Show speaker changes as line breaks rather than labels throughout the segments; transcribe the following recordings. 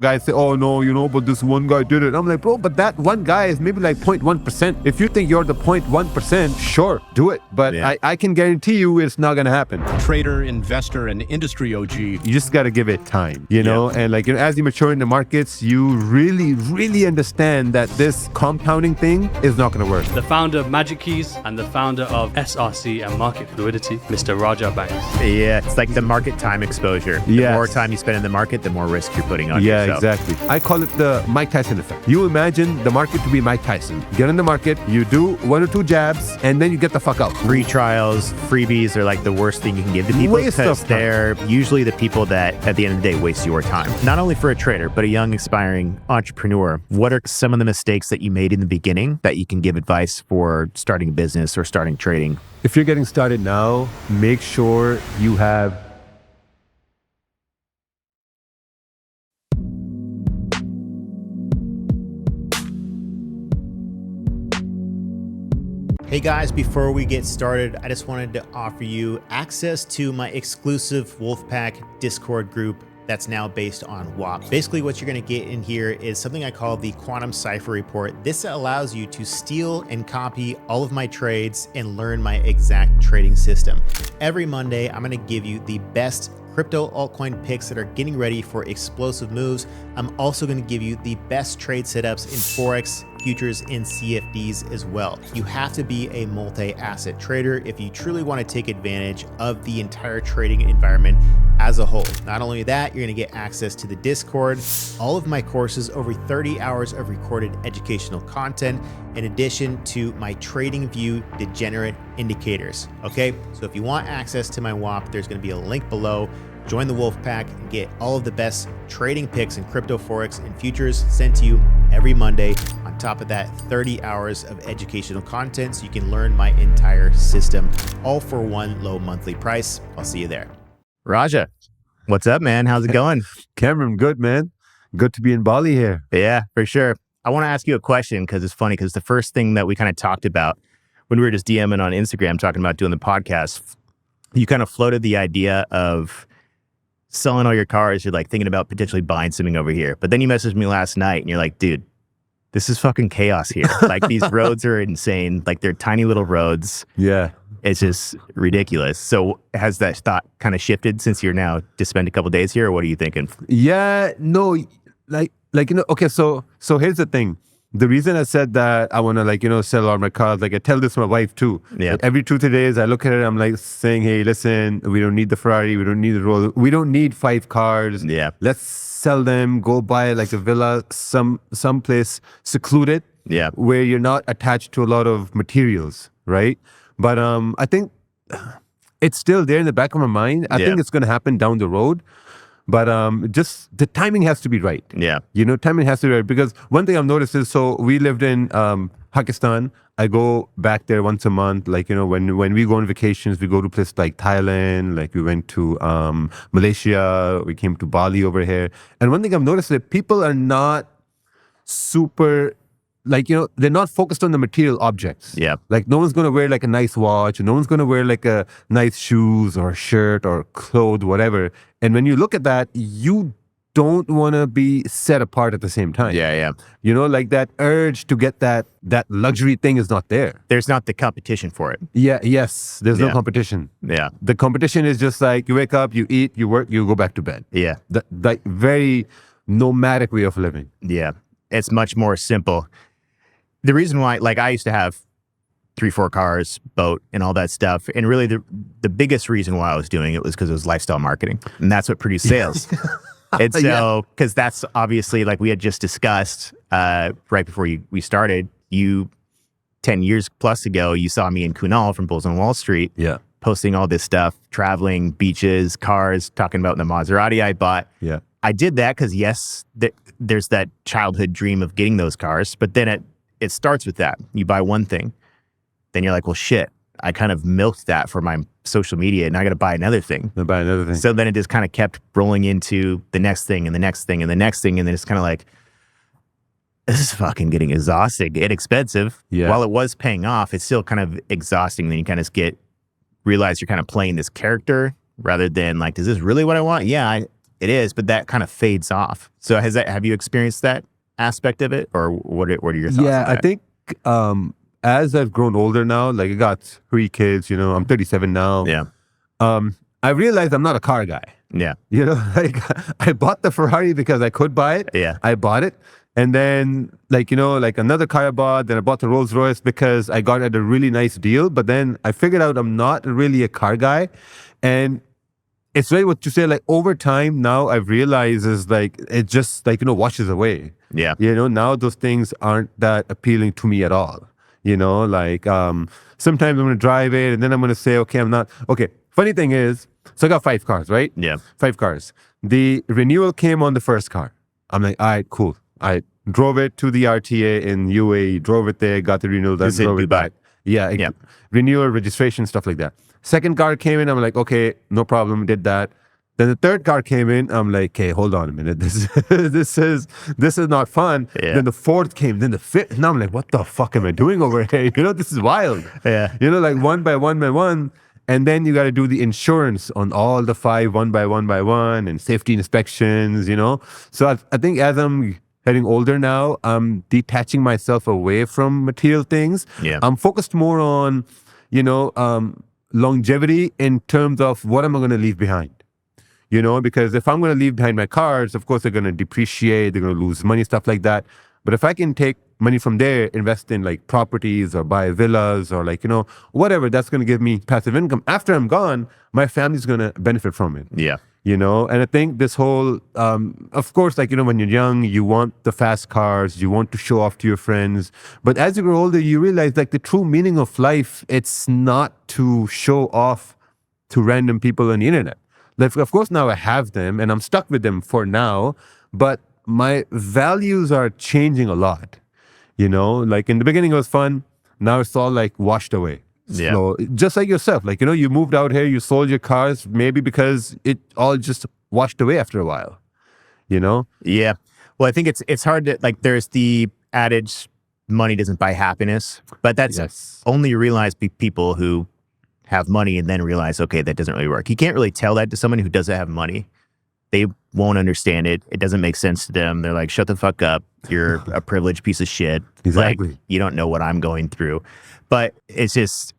Guys say, oh no, but this one guy did it. I'm like, bro, but that one guy is maybe like 0.1%. If you think you're the 0.1%, sure, do it. But I can guarantee you it's not going to happen.
Trader, investor, and industry OG.
You just got to give it time, you know? And like, as you mature in the markets, you really, really understand that this compounding thing is not going to work.
The founder of Magic Keys and the founder of SRC and Market Fluidity, Mr. Raja Banks.
Yeah, it's like the market time exposure. The more time you spend in the market, the more risk you're putting on yourself.
Exactly. I call it the Mike Tyson effect. You imagine the market to be Mike Tyson. Get in the market, you do 1 or 2 jabs, and then you get the fuck out.
Free trials, freebies are like the worst thing you can give to people because they're usually the people that, at the end of the day, waste your time. Not only for a trader, but a young, aspiring entrepreneur. What are some of the mistakes that you made in the beginning that you can give advice for starting a business or starting trading?
If you're getting started now, make sure you have
Hey guys, before we get started, I just wanted to offer you access to my exclusive Wolfpack Discord group that's now based on WAP. Basically what you're gonna get in here is something I call the Quantum Cipher Report. This allows you to steal and copy all of my trades and learn my exact trading system. Every Monday, I'm gonna give you the best crypto altcoin picks that are getting ready for explosive moves. I'm also going to give you the best trade setups in forex, futures, and CFDs as well. You have to be a multi-asset trader if you truly want to take advantage of the entire trading environment as a whole. Not only that, you're going to get access to the Discord, all of my courses, over 30 hours of recorded educational content, in addition to my TradingView degenerate indicators. Okay, so if you want access to my WAP, there's going to be a link below. Join the Wolfpack and get all of the best trading picks in crypto, forex, and futures sent to you every Monday. On top of that, 30 hours of educational content so you can learn my entire system, all for one low monthly price. I'll see you there. Raja, what's up, man? How's it going?
Cameron, good, man. Good to be in Bali here.
Yeah, for sure. I want to ask you a question because it's funny because the first thing that we kind of talked about when we were just DMing on Instagram talking about doing the podcast, you kind of floated the idea of selling all your cars. You're like thinking about potentially buying something over here. But then you messaged me last night and you're like, dude, this is fucking chaos here. Like these roads are insane. Like they're tiny little roads.
Yeah.
It's just ridiculous. So has that thought kind of shifted since you're now to spend a couple of days here, or what are you thinking?
Yeah, no, okay, so here's the thing. The reason I said that I want to sell all my cars, I tell this to my wife too.
Yeah.
Like every 2-3 days I look at it, I'm like saying, hey, listen, we don't need the Ferrari, we don't need the Rolls, we don't need 5 cars.
Yeah.
Let's sell them, go buy like a villa, someplace secluded.
Yeah.
Where you're not attached to a lot of materials, right? But I think it's still there in the back of my mind. I think it's going to happen down the road. But just the timing has to be right.
Yeah.
Timing has to be right. Because one thing I've noticed is, so we lived in Pakistan. I go back there once a month. When we go on vacations, we go to places like Thailand. Like we went to Malaysia. We came to Bali over here. And one thing I've noticed is that people are not super... they're not focused on the material objects.
Yeah.
Like no one's going to wear like a nice watch, or no one's going to wear like a nice shoes or a shirt or clothes, whatever. And when you look at that, you don't want to be set apart at the same time.
Yeah, yeah.
Like that urge to get that luxury thing is not there.
There's not the competition for it.
Yeah, yes. There's no competition.
Yeah.
The competition is just like you wake up, you eat, you work, you go back to bed.
Yeah.
The very nomadic way of living.
Yeah. It's much more simple. The reason why, I used to have 3-4 cars, boat, and all that stuff. And really the biggest reason why I was doing it was because it was lifestyle marketing. And that's what produced sales. And so, because that's obviously, like we had just discussed right before we started, 10 years plus ago, you saw me in Kunal from Bulls on Wall Street.
Yeah.
Posting all this stuff, traveling, beaches, cars, talking about the Maserati I bought.
Yeah.
I did that because, yes, there's that childhood dream of getting those cars. But then it starts with that. You buy one thing. Then you're like, well, shit, I kind of milked that for my social media and I got to buy another thing. So then it just kind of kept rolling into the next thing and the next thing and the next thing. And then it's kind of like, this is fucking getting exhausting and expensive.
Yeah.
While it was paying off, it's still kind of exhausting. Then you kind of realize you're kind of playing this character rather than like, is this really what I want? Yeah, It is, but that kind of fades off. So have you experienced that aspect of it, or what are your thoughts?
Yeah,
on that?
I think as I've grown older now, like I got 3 kids, I'm 37 now.
Yeah.
I realized I'm not a car guy.
Yeah.
Like I bought the Ferrari because I could buy it.
Yeah.
I bought it. And then like another car I bought, then I bought the Rolls Royce because I got it at a really nice deal. But then I figured out I'm not really a car guy. And it's really what you say, like over time now I've realized is like, it just like, washes away.
Yeah.
Now those things aren't that appealing to me at all. Like sometimes I'm going to drive it and then I'm going to say, okay, I'm not. Okay. Funny thing is, so I got 5 cars, right?
Yeah.
5 cars. The renewal came on the first car. I'm like, all right, cool. I drove it to the RTA in UAE, drove it there, got the renewal, then drove it back. Yeah.
Yeah.
Renewal, registration, stuff like that. Second car came in, I'm like, okay, no problem, did that. Then the third car came in, I'm like, okay, hold on a minute. This is not fun.
Yeah.
Then the fourth came, then the fifth, and I'm like, what the fuck am I doing over here? This is wild.
Yeah.
Like one by one. And then you got to do the insurance on all the 5 one by one and safety inspections, So I think as I'm getting older now, I'm detaching myself away from material things.
Yeah.
I'm focused more on, longevity in terms of what am I going to leave behind. Because if I'm going to leave behind my cars, of course, they're going to depreciate, they're going to lose money, stuff like that. But if I can take money from there, invest in like properties or buy villas or like, whatever, that's going to give me passive income. After I'm gone, my family's going to benefit from it.
Yeah.
And I think this whole, of course, like, when you're young, you want the fast cars, you want to show off to your friends. But as you grow older, you realize like the true meaning of life, it's not to show off to random people on the internet. Like, of course, now I have them and I'm stuck with them for now, but my values are changing a lot. Like in the beginning it was fun. Now it's all like washed away.
Yeah.
So just like yourself, like, you moved out here, you sold your cars, maybe because it all just washed away after a while,
Yeah. Well, I think it's hard to, like, there's the adage, money doesn't buy happiness, but that's
Yes.
only realized people who have money and then realize, okay, that doesn't really work. You can't really tell that to someone who doesn't have money. They won't understand it. It doesn't make sense to them. They're like, shut the fuck up. You're a privileged piece of shit.
Exactly.
Like, you don't know what I'm going through. But it's just,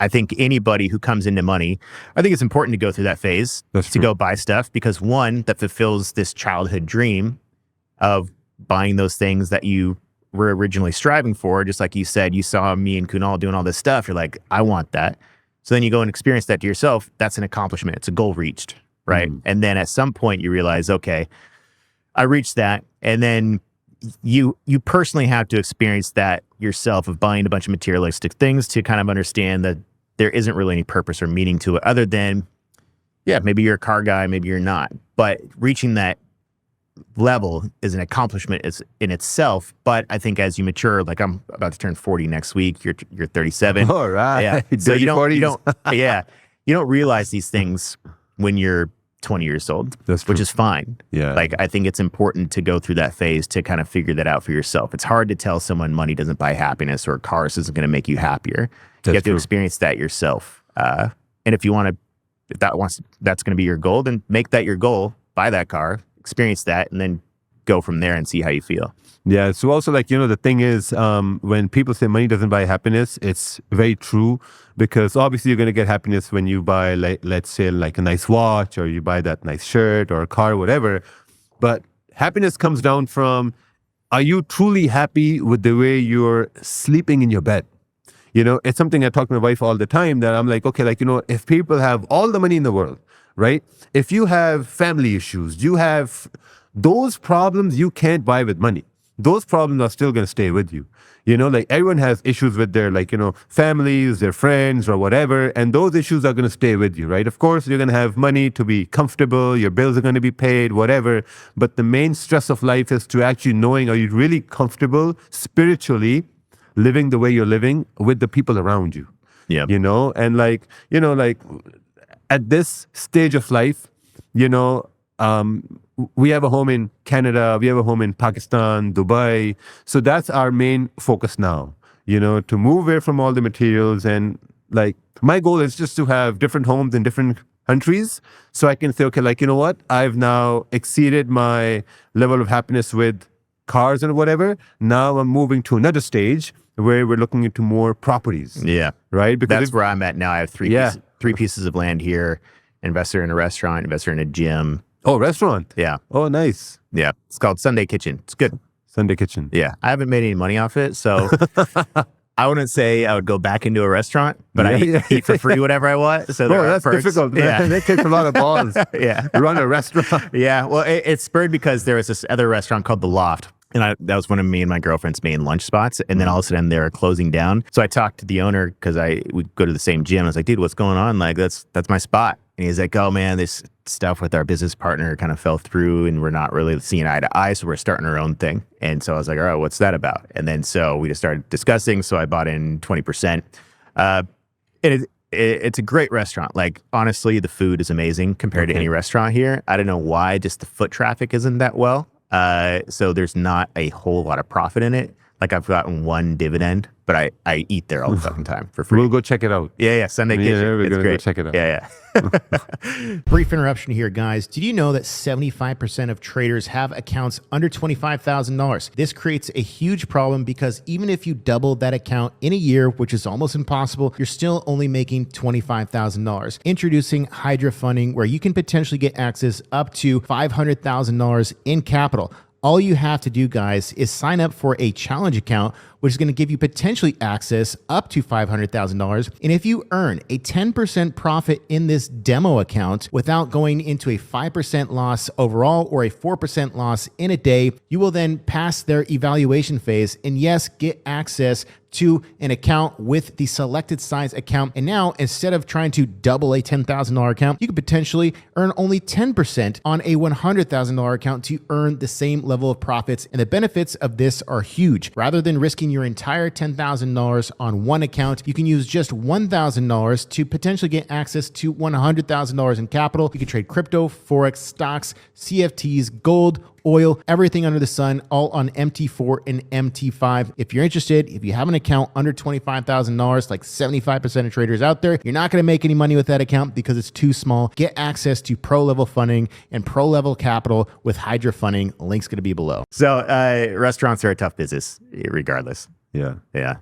I think anybody who comes into money, I think it's important to go through that phase.
That's
to
true.
go buy stuff, because one, that fulfills this childhood dream of buying those things that you were originally striving for. Just like you said, you saw me and Kunal doing all this stuff. You're like, I want that. So then you go and experience that to yourself. That's an accomplishment. It's a goal reached, right? And then at some point you realize, okay, I reached that. And then you personally have to experience that yourself of buying a bunch of materialistic things to kind of understand that there isn't really any purpose or meaning to it other than, yeah, maybe you're a car guy, maybe you're not. But reaching that level is an accomplishment in itself. But I think as you mature, like I'm about to turn 40 next week, you're 37.
All right.
Yeah. So
Dirty
you
40s.
don't realize these things when you're 20 years old,
That's
which
true.
is fine.
Yeah.
Like, I think it's important to go through that phase to kind of figure that out for yourself. It's hard to tell someone money doesn't buy happiness or cars isn't going to make you happier. You have to
true.
experience that yourself. And if that's going to be your goal, then make that your goal, buy that car, experience that, and then go from there and see how you feel.
Yeah. So also like, the thing is, when people say money doesn't buy happiness, it's very true, because obviously you're going to get happiness when you buy, like, let's say like a nice watch, or you buy that nice shirt or a car, whatever. But happiness comes down from, are you truly happy with the way you're sleeping in your bed? It's something I talk to my wife all the time, that I'm like, okay, like, if people have all the money in the world, right? If you have family issues, you have those problems you can't buy with money. Those problems are still going to stay with you. Like everyone has issues with their, like, families, their friends or whatever. And those issues are going to stay with you, right? Of course, you're going to have money to be comfortable. Your bills are going to be paid, whatever. But the main stress of life is to actually knowing, are you really comfortable spiritually living the way you're living with the people around you?
Yeah.
And like, at this stage of life, we have a home in Canada, we have a home in Pakistan, Dubai. So that's our main focus now, to move away from all the materials. And like, my goal is just to have different homes in different countries. So I can say, okay, like, you know what? I've now exceeded my level of happiness with cars and whatever. Now I'm moving to another stage where we're looking into more properties.
Yeah.
Right? Because
That's where I'm at now. I have three pieces of land here, investor in a restaurant, investor in a gym.
Oh, restaurant.
Yeah.
Oh, nice.
Yeah. It's called Sunday Kitchen. It's good.
Sunday Kitchen.
Yeah. I haven't made any money off it. So I wouldn't say I would go back into a restaurant, but I eat for free whatever I want. So there are
that's
perks.
difficult.
Yeah.
That takes a lot of balls.
Yeah.
Run a restaurant.
Yeah. Well, it's spurred because there was this other restaurant called The Loft. And that was one of me and my girlfriend's main lunch spots. And then all of a sudden they're closing down. So I talked to the owner because we go to the same gym. I was like, dude, what's going on? Like, that's my spot. And he's like, oh man, this stuff with our business partner kind of fell through and we're not really seeing eye to eye. So we're starting our own thing. And so I was like, all right, what's that about? And then so we just started discussing. So I bought in 20%. It's a great restaurant. Like, honestly, the food is amazing compared to any restaurant here. I don't know why, just the foot traffic isn't that well. So there's not a whole lot of profit in it. Like, I've gotten one dividend, but I eat there all the fucking time for free.
We'll go check it out.
Yeah, Sunday Kitchen.
We're
it's
gonna
great.
go check it out.
Yeah. Brief interruption here, guys. Did you know that 75% of traders have accounts under $25,000? This creates a huge problem because even if you double that account in a year, which is almost impossible, you're still only making $25,000. Introducing Hydra Funding, where you can potentially get access up to $500,000 in capital. All you have to do, guys, is sign up for a challenge account, which is going to give you potentially access up to $500,000. And if you earn a 10% profit in this demo account without going into a 5% loss overall or a 4% loss in a day, you will then pass their evaluation phase and yes, get access to an account with the selected size account. And now, instead of trying to double a $10,000 account, you could potentially earn only 10% on a $100,000 account to earn the same level of profits. And the benefits of this are huge. Rather than risking your entire $10,000 on one account, you can use just $1,000 to potentially get access to $100,000 in capital. You can trade crypto, forex, stocks, CFTs, gold, oil, everything under the sun, all on MT4 and MT5. If you're interested, if you have an account under $25,000, like 75% of traders out there, you're not going to make any money with that account because it's too small. Get access to pro level funding and pro level capital with Hydra Funding. Link's going to be below. So restaurants are a tough business regardless.
Yeah.
Yeah.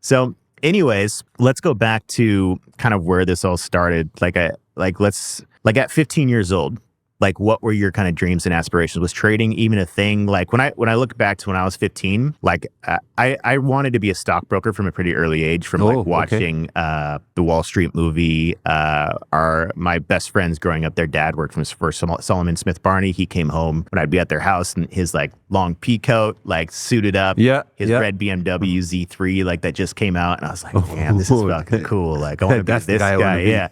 So anyways, let's go back to kind of where this all started. At 15 years old, like, what were your kind of dreams and aspirations? Was trading even a thing? Like, when I look back to when I was 15, like I wanted to be a stockbroker from a pretty early age, from watching the Wall Street movie. My best friends growing up, their dad worked for Solomon Smith Barney. He came home when I'd be at their house and his like long pea coat, like suited up, his red BMW Z3, like that just came out, and I was like, damn, this is fucking cool. Like, I want to be this guy. Yeah.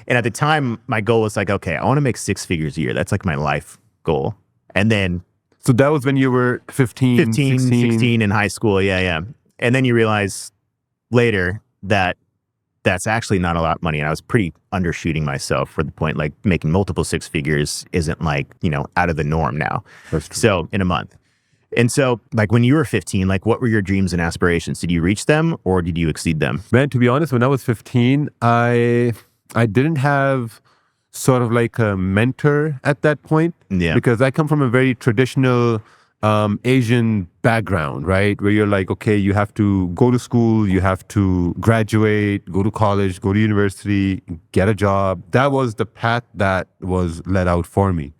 And at the time, my goal was like, okay, I want to make 6 figures a year. That's like my life goal. And then...
So that was when you were 15,
16 in high school. Yeah. And then you realize later that that's actually not a lot of money. And I was pretty undershooting myself for the point, like making multiple 6 figures isn't like, out of the norm now. So in a month. And so, like, when you were 15, like, what were your dreams and aspirations? Did you reach them or did you exceed them?
Man, to be honest, when I was 15, I didn't have sort of like a mentor at that point, because I come from a very traditional Asian background, right? Where you're like, okay, you have to go to school, you have to graduate, go to college, go to university, get a job. That was the path that was let out for me,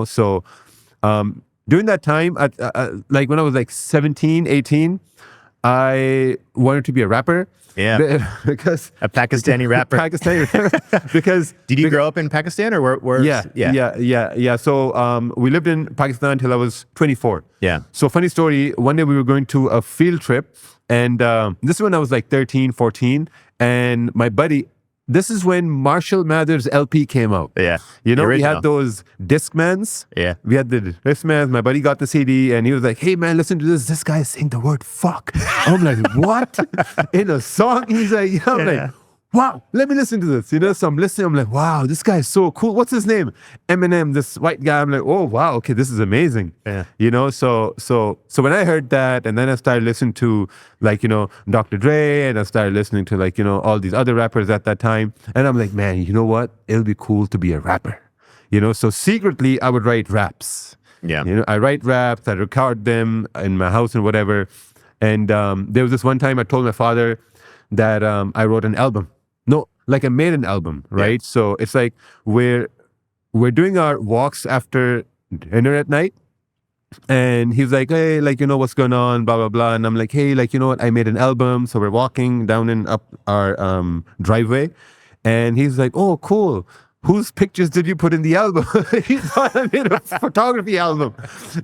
So during that time, like when I was like 17, 18, I wanted to be a rapper.
Yeah,
because
a Pakistani rapper.
Because
did you grow up in Pakistan or where?
Yeah. So we lived in Pakistan until I was 24.
Yeah.
So funny story. One day we were going to a field trip, and this is when I was like 13, 14, and my buddy. This is when Marshall Mathers LP came out.
Yeah.
We had those Discmans.
Yeah.
We had the Discmans. My buddy got the CD and he was like, hey man, listen to this. This guy's saying the word fuck. I'm like, what? In a song? He's like, like, wow, let me listen to this. You know, so I'm listening. I'm like, wow, this guy is so cool. What's his name? Eminem, this white guy. I'm like, oh wow, okay, this is amazing.
Yeah.
You know, so when I heard that, and then I started listening to like, you know, Dr. Dre, and I started listening to like, you know, all these other rappers at that time, and I'm like, man, you know what? It'll be cool to be a rapper. You know, so secretly I would write raps.
Yeah.
You know, I write raps, I record them in my house and whatever. And there was this one time I told my father that I wrote an album. No, like I made an album, right?
Yeah.
So it's like we're doing our walks after dinner at night. And he's like, hey, like, you know, what's going on, blah, blah, blah. And I'm like, hey, like, you know what? I made an album. So we're walking down and up our driveway. And he's like, oh, cool. Whose pictures did you put in the album? He thought I made a photography album.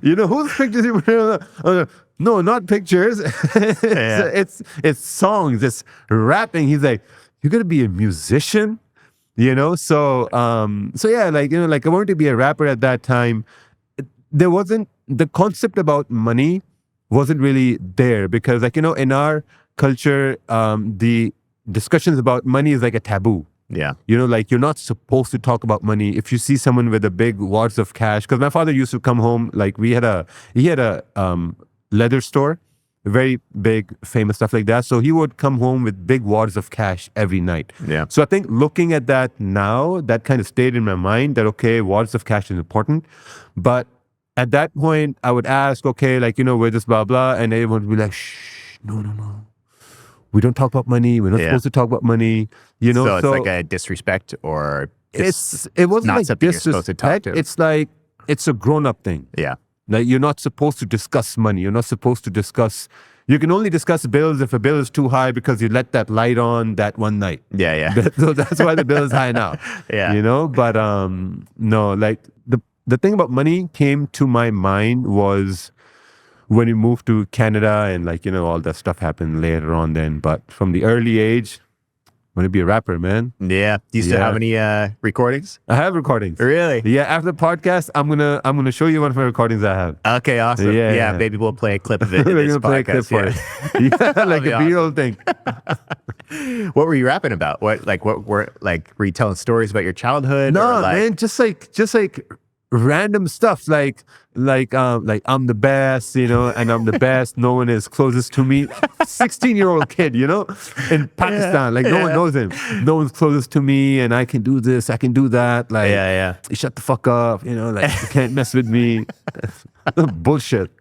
You know, whose pictures you put in the album? No, not pictures. It's songs. It's rapping. He's like, you're gonna be a musician, you know? So yeah, like, you know, like I wanted to be a rapper at that time. There wasn't the concept about money wasn't really there because, like, you know, in our culture, the discussions about money is like a taboo.
Yeah.
You know, like you're not supposed to talk about money. If you see someone with a big wads of cash, because my father used to come home, like he had a leather store, very big, famous stuff like that. So he would come home with big wads of cash every night.
Yeah.
So I think looking at that now, that kind of stayed in my mind that, okay, wads of cash is important. But at that point, I would ask, okay, like, you know, where this blah, blah, and everyone would be like, shh, no. We don't talk about money. We're not supposed to talk about money. You know,
so it's like a disrespect, or
it wasn't
not
like
something you're supposed to talk
disrespect.
to.
It's like it's a grown-up thing.
Yeah.
Like you're not supposed to discuss money. You're not supposed to discuss. You can only discuss bills if a bill is too high because you let that light on that one night.
Yeah.
So that's why the bill is high now.
Yeah.
You know, but no, like the thing about money came to my mind was when we moved to Canada, and like, you know, all that stuff happened later on then. But from the early age, I want to be a rapper, man.
Yeah. Do you still have any recordings?
I have recordings.
Really?
Yeah. After the podcast, I'm gonna show you one of my recordings I have.
Okay, awesome. Yeah, maybe we'll play a clip of it in
We're
this
gonna play a clip
podcast.
for it. Yeah, like a real thing.
What were you rapping about? What were you telling stories about your childhood?
No,
or like,
man, just like random stuff, like I'm the best, you know, and I'm the best. No one is closest to me. 16-year-old kid, you know, in Pakistan, like no one knows him. No one's closest to me, and I can do this, I can do that. Like, shut the fuck up, you know, like you can't mess with me. Bullshit.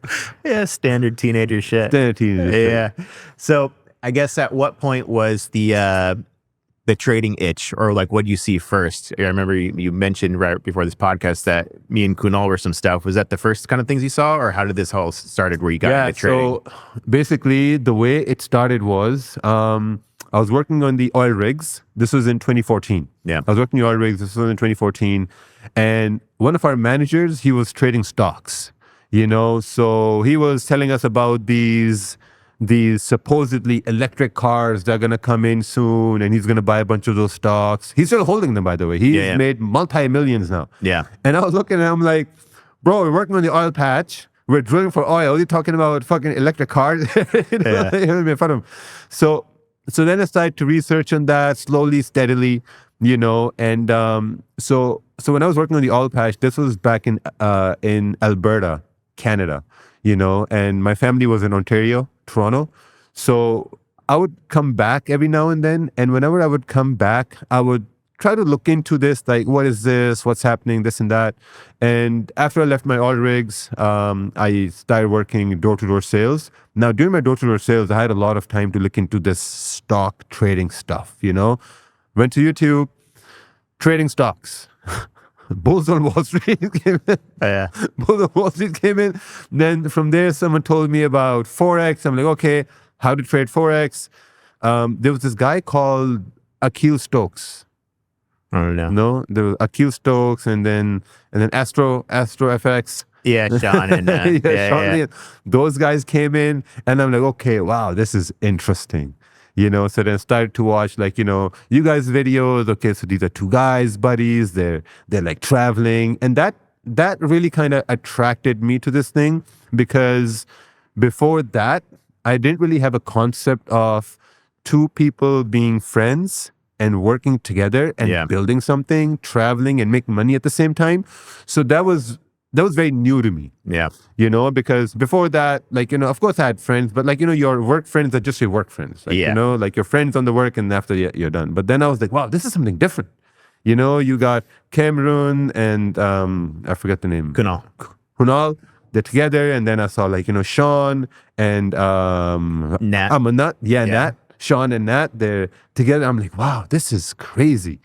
Yeah, standard teenager shit.
Standard teenager shit.
Yeah. So I guess at what point was the trading itch, or like what do you see first? I remember you mentioned right before this podcast that me and Kunal were some stuff. Was that the first kind of things you saw, or how did this whole started where you got into trading?
So basically the way it started was I was working on the oil rigs. This was in 2014.
Yeah.
I was working on oil rigs. This was in 2014. And one of our managers, he was trading stocks, you know, so he was telling us about these supposedly electric cars that are going to come in soon, and he's going to buy a bunch of those stocks. He's still holding them, by the way. He's made multi-millions now. Yeah. And I was looking at him like, bro, we're working on the oil patch. We're drilling for oil. You're talking about fucking electric cars? You know, in front of him. So then I started to research on that slowly, steadily, you know, and so when I was working on the oil patch, this was back in Alberta, Canada, you know, and my family was in Ontario, Toronto. So I would come back every now and then. And whenever I would come back, I would try to look into this, like, what is this? What's happening? This and that. And after I left my oil rigs, I started working door-to-door sales. Now, during my door-to-door sales, I had a lot of time to look into this stock trading stuff, you know. Went to YouTube, trading stocks. Bulls on Wall Street came in. Bulls on Wall Street came in. Then from there, someone told me about forex. I'm like, okay, how to trade forex. There was this guy called Akil Stokes.
I don't know.
No, there was Akil Stokes, and then Astro FX.
Yeah, Sean and
Sean. Those guys came in, and I'm like, okay, wow, this is interesting. You know, so then I started to watch, like, you know, you guys' videos. Okay, so these are two guys, buddies. They're like traveling, and that really kind of attracted me to this thing, because before that, I didn't really have a concept of two people being friends and working together and
Yeah.
building something, traveling and making money at the same time. So that was very new to me.
Yeah.
Because before that, of course I had friends, but your work friends are just your work friends. Like your friends on the work and after you're done. But then I was like, wow, this is something different. You got Cameron and I forget the name. Kunal, they're together. And then I saw Sean and
Nat.
Nat. Nat. Sean and Nat, they're together. I'm like, wow, this is crazy.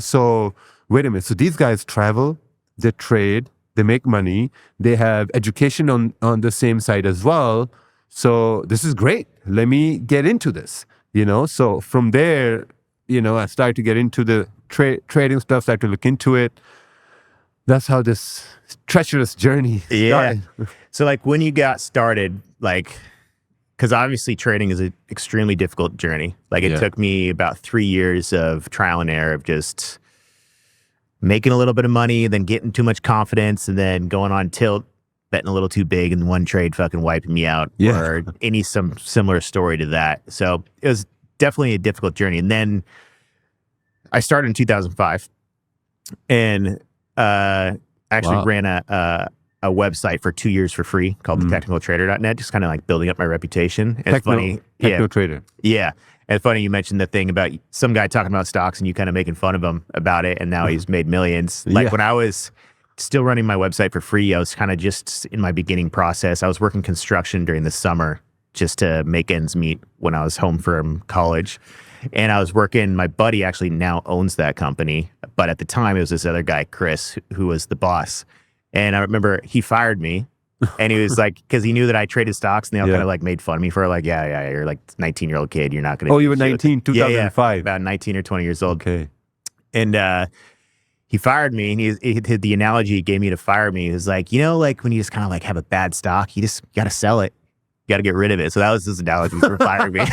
So wait a minute. So these guys travel, they trade, they make money, they have education on the same side as well. So this is great. Let me get into this, So from there, I started to get into the trading stuff, started to look into it. That's how this treacherous journey started.
So when you got started, because obviously trading is an extremely difficult journey. It took me about 3 years of trial and error of just making a little bit of money, then getting too much confidence, and then going on tilt, betting a little too big, and one trade fucking wiping me out, or some similar story to that. So it was definitely a difficult journey. And then I started in 2005, and actually ran a website for 2 years for free called thetechnicaltrader.net, just kind of building up my reputation. And it's funny.
Techno trader.
Yeah. And funny you mentioned the thing about some guy talking about stocks and you kind of making fun of him about it, and now he's made millions. When I was still running my website for free, I was kind of just in my beginning process. I was working construction during the summer just to make ends meet when I was home from college. And I was working, my buddy actually now owns that company, but at the time it was this other guy, Chris, who was the boss. And I remember he fired me. And he was because he knew that I traded stocks, and they all kind of made fun of me for yeah, you're 19-year-old kid. You're not going to.
Oh, you were 19, 2005.
Yeah, about 19 or 20 years old.
Okay.
And he fired me, and the analogy he gave me to fire me was when you just kind of have a bad stock, you got to sell it. You got to get rid of it. So that was his analogy for firing me.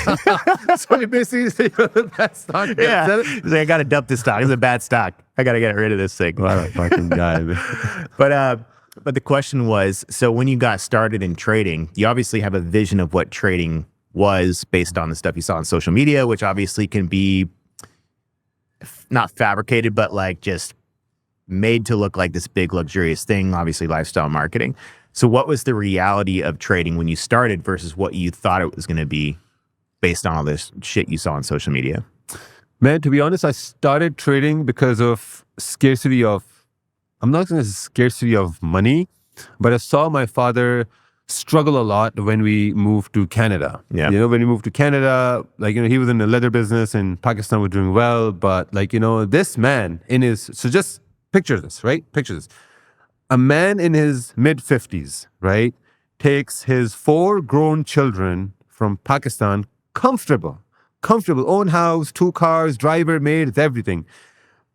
So you basically say you're the bad stock.
Yeah. He's I got to dump this stock. It's a bad stock. I got to get rid of this thing.
What a fucking guy, man.
But the question was, so when you got started in trading, you obviously have a vision of what trading was based on the stuff you saw on social media, which obviously can be not fabricated, but just made to look like this big luxurious thing, obviously lifestyle marketing. So what was the reality of trading when you started versus what you thought it was going to be based on all this shit you saw on social media?
Man, to be honest, I started trading because of scarcity of, I'm not going to say scarcity of money, but I saw my father struggle a lot when we moved to Canada.
Yeah.
When we moved to Canada, he was in the leather business and Pakistan was doing well. But this man so just picture this, right? Picture this. A man in his mid-50s, right, takes his 4 grown children from Pakistan, comfortable, own house, 2 cars, driver, maids, everything,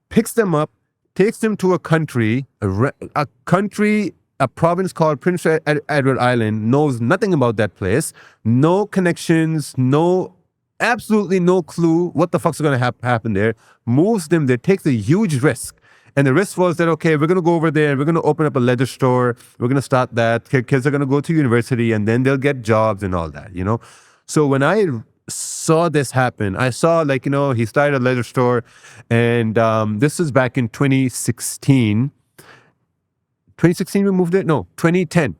picks them up, takes them to a country, a province called Prince Edward Island, knows nothing about that place, no connections, absolutely no clue what the fuck's going to happen there, moves them there, takes a huge risk. And the risk was that, okay, we're going to go over there, we're going to open up a leather store, we're going to start that, kids are going to go to university, and then they'll get jobs and all that, So when I saw this happen, I saw he started a leather store, and this was back in 2016. 2016 we moved there? No, 2010.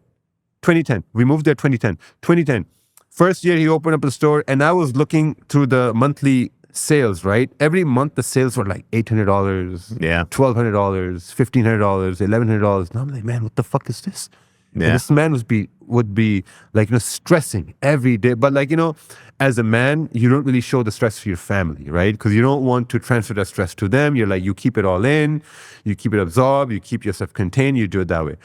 We moved there 2010. First year he opened up a store, and I was looking through the monthly sales, right? Every month the sales were $800, $1,200, $1,500, $1,100. And I'm like, man, what the fuck is this? Yeah. And this man would be stressing every day. But as a man, you don't really show the stress to your family, right? Because you don't want to transfer that stress to them. You're you keep it all in, you keep it absorbed, you keep yourself contained, you do it that way.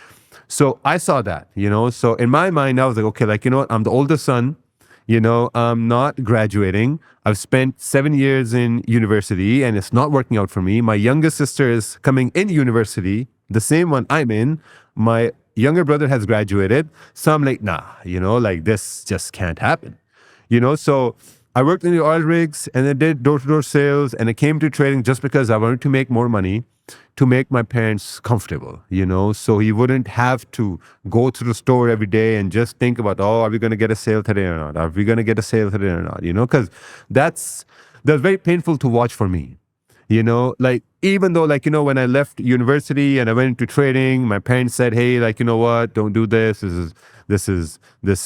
So I saw that, So in my mind, I was like, okay, what? I'm the older son. I'm not graduating. I've spent 7 years in university and it's not working out for me. My youngest sister is coming in university, the same one I'm in. My younger brother has graduated. So I'm like, nah, this just can't happen. So I worked in the oil rigs and I did door-to-door sales, and I came to trading just because I wanted to make more money to make my parents comfortable, so he wouldn't have to go to the store every day and just think about, oh, are we going to get a sale today or not? Are we going to get a sale today or not? Because that's that was very painful to watch for me. You know, like, even though, like, you know, when I left university and I went into trading, my parents said, hey, like, you know what, don't do this. This,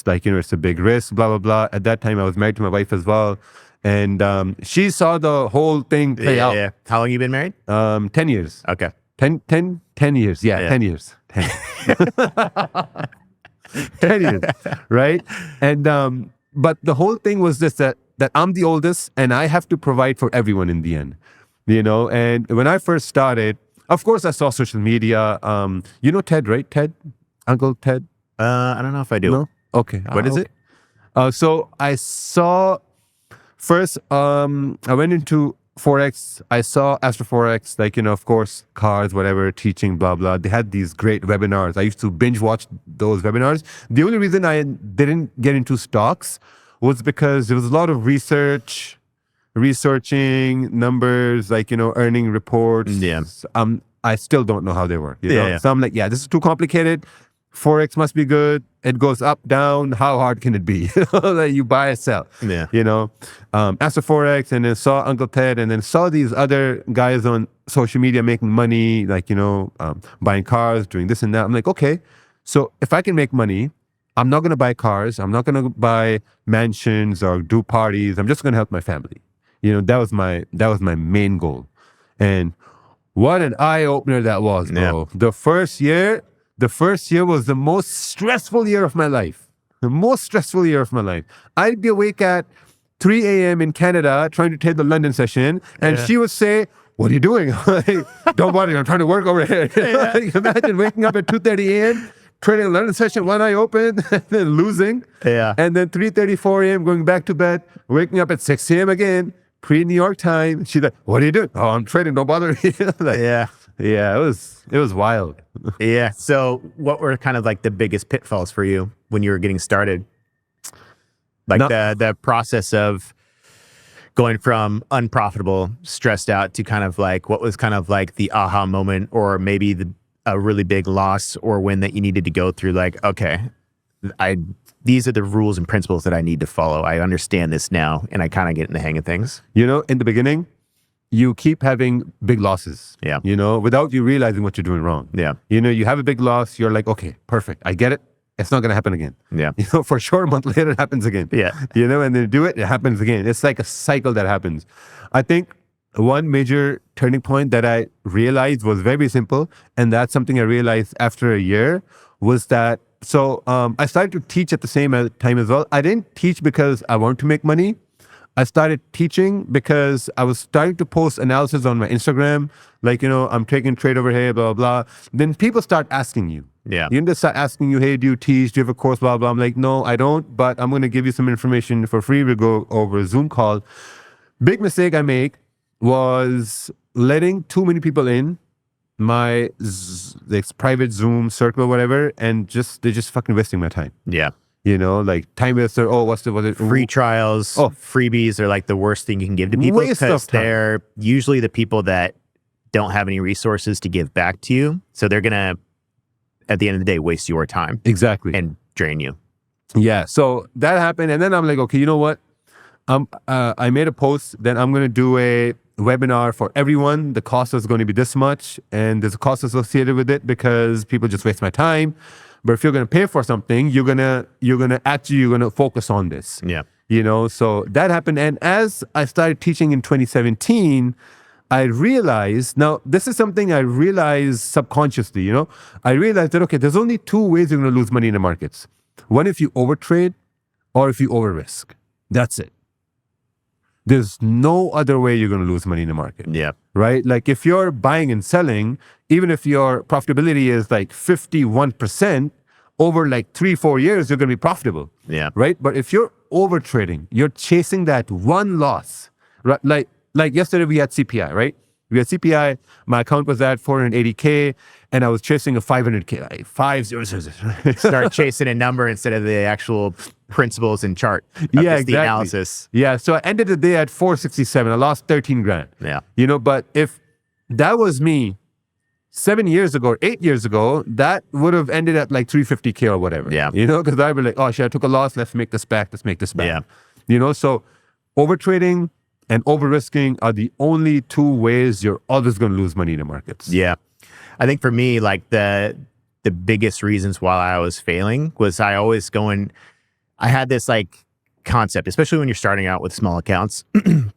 like, you know, it's a big risk, blah, blah, blah. At that time, I was married to my wife as well. And she saw the whole thing play out.
Yeah. How long you been married?
10 years.
Okay.
10 years. Yeah, 10 years. 10. 10 years, right? And, but the whole thing was this, that I'm the oldest and I have to provide for everyone in the end. You know, and when I first started, of course, I saw social media. You know Ted, right? Ted, Uncle Ted.
I don't know if I do.
No. Okay.
What is it?
So I saw first. I went into forex. I saw Astro Forex, like, you know, of course, cars, whatever, teaching, blah blah. They had these great webinars. I used to binge watch those webinars. The only reason I didn't get into stocks was because there was a lot of researching numbers, like, you know, earning reports.
Yeah.
I still don't know how they work. You know?
Yeah.
So I'm like, this is too complicated. Forex must be good. It goes up, down. How hard can it be? Like, you buy and sell.
Yeah.
You know, Astro Forex, and then saw Uncle Ted, and then saw these other guys on social media making money, like, you know, buying cars, doing this and that. I'm like, okay, so if I can make money, I'm not going to buy cars. I'm not going to buy mansions or do parties. I'm just going to help my family. You know, that was my main goal. And what an eye opener that was, bro. Yeah. The first year was the most stressful year of my life. The most stressful year of my life. I'd be awake at 3 a.m. in Canada trying to take the London session, and she would say, what are you doing? Don't bother, I'm trying to work over here. Imagine waking up at 2:30 a.m., trading a London session, one eye open, and then losing. Yeah. And then 3:30, 4 a.m., going back to bed, waking up at 6 a.m. again, pre-New York time. She's like, what are you doing? Oh, I'm trading, don't bother me. Like, yeah, it was wild.
Yeah. So what were kind of like the biggest pitfalls for you when you were getting started? Like the process of going from unprofitable, stressed out, to kind of like, what was kind of like the aha moment, or maybe a really big loss or win that you needed to go through? Like, okay, these are the rules and principles that I need to follow. I understand this now, and I kind of get in the hang of things.
You know, in the beginning, you keep having big losses. Yeah. You know, without you realizing what you're doing wrong. Yeah. You know, you have a big loss. You're like, okay, perfect. I get it. It's not going to happen again. Yeah. You know, for sure, a month later, it happens again. Yeah. You know, and then you do it, it happens again. It's like a cycle that happens. I think one major turning point that I realized was very simple, and that's something I realized after a year, was that, so I started to teach at the same time as well. I didn't teach because I wanted to make money. I started teaching because I was starting to post analysis on my Instagram, like, you know, I'm taking trade over here, blah, blah, blah. Then people start asking you. Yeah. You just start asking you, hey, do you teach? Do you have a course, blah, blah. I'm like, no, I don't, but I'm going to give you some information for free. We'll go over a Zoom call. Big mistake I make was letting too many people in my private Zoom circle or whatever, and they're just fucking wasting my time. Yeah. You know, like time waster. Oh, what's it?
Free trials, freebies are like the worst thing you can give to people, because they're usually the people that don't have any resources to give back to you. So they're going to, at the end of the day, waste your time. Exactly. And drain you.
Yeah. So that happened. And then I'm like, okay, you know what? I made a post, then I'm going to do a webinar for everyone. The cost is going to be this much, and there's a cost associated with it because people just waste my time. But if you're going to pay for something, you're going to focus on this. Yeah. You know, so that happened. And as I started teaching in 2017, I realized, now this is something I realized subconsciously, you know, I realized that, okay, there's only two ways you're going to lose money in the markets. One, if you overtrade, or if you over risk. That's it. There's no other way you're going to lose money in the market. Yeah. Right? Like if you're buying and selling, even if your profitability is like 51%, over like 3-4 years, you're going to be profitable. Yeah. Right? But if you're over trading, you're chasing that one loss. Right? Like yesterday we had CPI, right? We had CPI, my account was at 480K, and I was chasing a 500K, like 500.
Start chasing a number instead of the actual principles and chart.
Yeah, exactly.
The analysis.
Yeah, so I ended the day at 467. I lost 13 grand. Yeah. You know, but if that was me 7 years ago, or 8 years ago, that would have ended at like 350K or whatever. Yeah. You know, because I'd be like, oh shit, I took a loss, let's make this back. Yeah. You know, so over trading, and over-risking are the only two ways you're always going to lose money in the markets.
Yeah. I think for me, like the biggest reasons why I was failing was I had this like concept, especially when you're starting out with small accounts,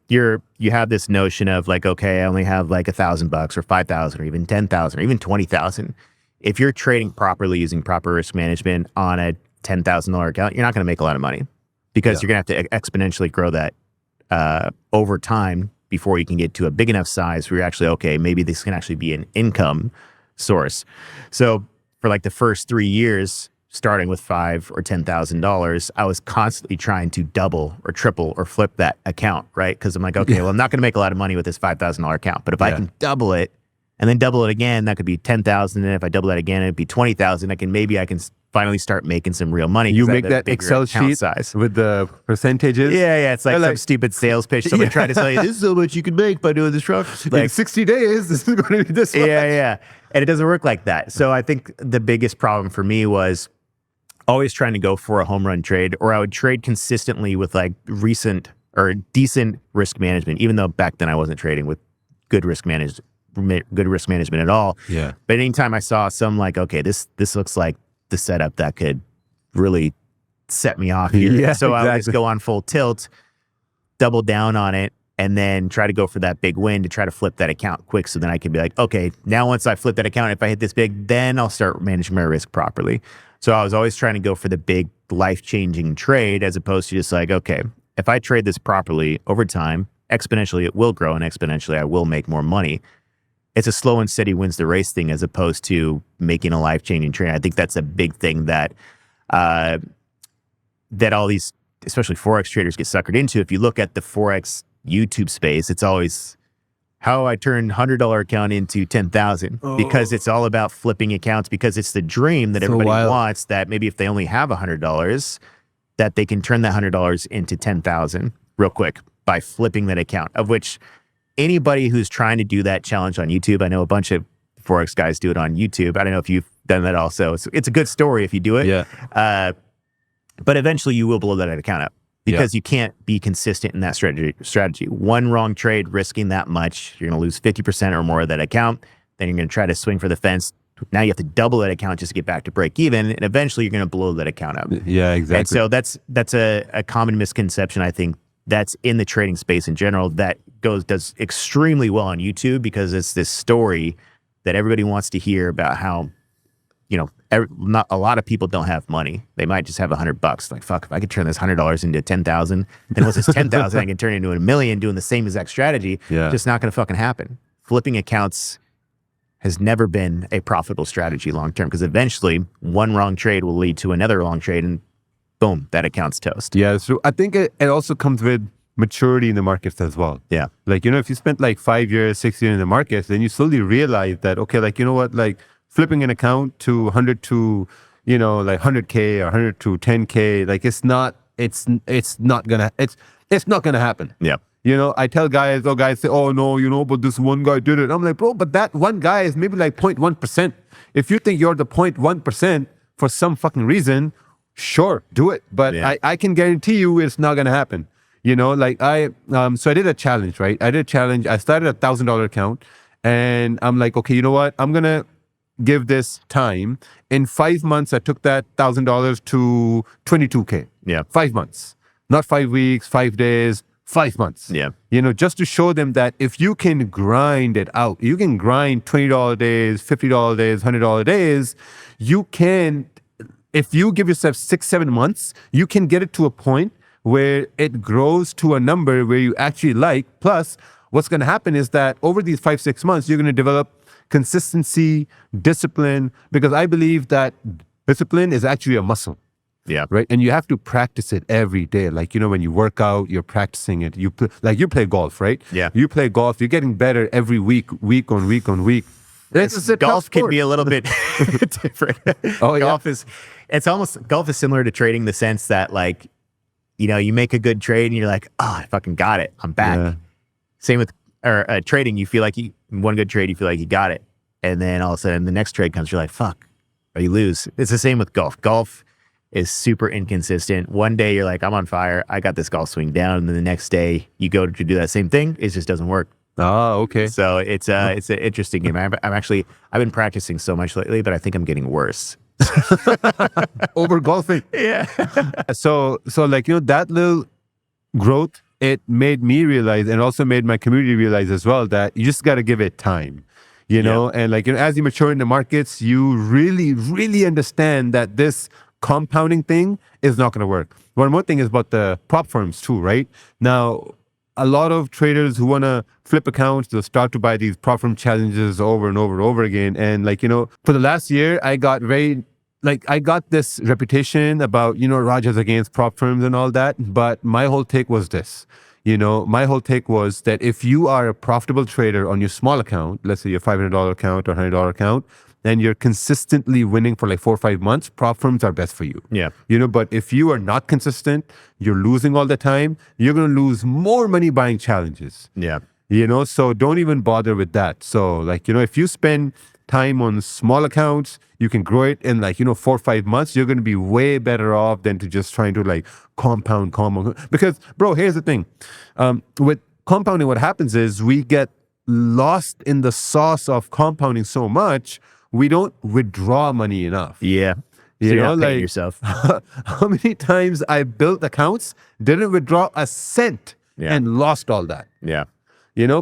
you have this notion of like, okay, I only have like $1,000 or 5,000 or even 10,000 or even 20,000. If you're trading properly using proper risk management on a $10,000 account, you're not going to make a lot of money because you're going to have to exponentially grow that over time before you can get to a big enough size where you're actually, okay, maybe this can actually be an income source. So for like the first 3 years, starting with $5,000 or $10,000, I was constantly trying to double or triple or flip that account, right? Because I'm like, okay, well, I'm not going to make a lot of money with this $5,000 account, but if I can double it and then double it again, that could be 10,000. And if I double that again, it'd be 20,000. I can finally start making some real money.
You make that Excel sheet size with the percentages.
Yeah. It's like some stupid sales pitch. Somebody tried to tell you, this is how much you can make by doing this structure. Like
in 60 days, this is going to be this much.
Yeah. And it doesn't work like that. So I think the biggest problem for me was always trying to go for a home run trade, or I would trade consistently with like recent or decent risk management, even though back then I wasn't trading with good risk management at all.
Yeah.
But anytime I saw some like, okay, this looks like the setup that could really set me off here.
Yeah,
so I would
exactly.
just go on full tilt, double down on it, and then try to go for that big win to try to flip that account quick. So then I could be like, okay, now once I flip that account, if I hit this big, then I'll start managing my risk properly. So I was always trying to go for the big life-changing trade as opposed to just like, okay, if I trade this properly over time, exponentially it will grow and exponentially I will make more money. It's a slow and steady wins the race thing as opposed to making a life-changing trade. I think that's a big thing that that all these, especially forex traders, get suckered into. If you look at the forex YouTube space, it's always how I turn $100 account into 10,000 because it's all about flipping accounts, because it's the dream that everybody wants, that maybe if they only have $100, that they can turn that $100 into 10,000 real quick by flipping that account, of which anybody who's trying to do that challenge on YouTube, I know a bunch of forex guys do it on YouTube. I don't know if you've done that also. It's a good story if you do it.
Yeah.
But eventually you will blow that account up because you can't be consistent in that strategy. One wrong trade, risking that much, you're going to lose 50% or more of that account. Then you're going to try to swing for the fence. Now you have to double that account just to get back to break even. And eventually you're going to blow that account up.
Yeah, exactly.
And so that's a common misconception, I think, that's in the trading space in general that does extremely well on YouTube, because it's this story that everybody wants to hear about how, not a lot of people don't have money. They might just have $100. Like, fuck, if I could turn this $100 into 10,000, then what's this 10,000? I can turn it into $1 million doing the same exact strategy.
Yeah.
Just not going to fucking happen. Flipping accounts has never been a profitable strategy long term, because eventually one wrong trade will lead to another wrong trade, and boom, that account's toast.
Yeah, so I think it also comes with maturity in the markets as well.
Yeah.
Like, if you spent like 5 years, 6 years in the markets, then you slowly realize that, okay, like, you know what, like flipping an account to 100 to, like 100K or 100 to 10K, like it's not gonna happen.
Yeah.
I tell guys say, oh no, but this one guy did it. I'm like, bro, but that one guy is maybe like 0.1%. If you think you're the 0.1% for some fucking reason, sure, do it. But I can guarantee you it's not going to happen. So I did a challenge, right? I started a $1,000 account, and I'm like, okay, you know what? I'm going to give this time. In 5 months, I took that $1,000 to 22K.
Yeah.
5 months, not 5 weeks, 5 days, 5 months.
Yeah.
Just to show them that if you can grind it out, you can grind $20 days, $50 days, $100 days, you can, if you give yourself 6-7 months, you can get it to a point where it grows to a number where you actually like. Plus, what's going to happen is that over these 5-6 months, you're going to develop consistency, discipline, because I believe that discipline is actually a muscle.
Yeah.
Right. And you have to practice it every day. Like, when you work out, you're practicing it. You play golf, right?
Yeah.
You play golf, you're getting better every week on week.
Golf can be a little bit different.
Oh, yeah.
Golf is similar to trading, in the sense that, like, you make a good trade and you're like, oh, I fucking got it. I'm back.
Yeah.
Same with trading. You feel like one good trade, you feel like you got it. And then all of a sudden the next trade comes, you're like, fuck, or you lose. It's the same with golf. Golf is super inconsistent. One day you're like, I'm on fire, I got this golf swing down, and then the next day you go to do that same thing, it just doesn't work.
Ah, okay.
So it's an interesting game. I've been practicing so much lately, but I think I'm getting worse.
Over golfing.
Yeah.
So like, that little growth, it made me realize, and also made my community realize as well, that you just got to give it time, and like, as you mature in the markets, you really, really understand that this compounding thing is not going to work. One more thing is about the prop firms too, right? Now, a lot of traders who want to flip accounts, they'll start to buy these prop firm challenges over and over and over again. And like, for the last year, I got this reputation about, Raja's against prop firms and all that. But my whole take was this, that if you are a profitable trader on your small account, let's say your $500 account or $100 account, and you're consistently winning for like 4 or 5 months, prop firms are best for you.
Yeah.
But if you are not consistent, you're losing all the time, you're going to lose more money buying challenges.
Yeah.
So don't even bother with that. So like, if you spend time on small accounts, you can grow it in like, 4 or 5 months, you're going to be way better off than to just trying to like compound. Because bro, here's the thing. With compounding, what happens is we get lost in the sauce of compounding so much, we don't withdraw money enough.
Yeah. So you're not paying yourself.
How many times I built accounts, didn't withdraw a cent, and lost all that.
Yeah.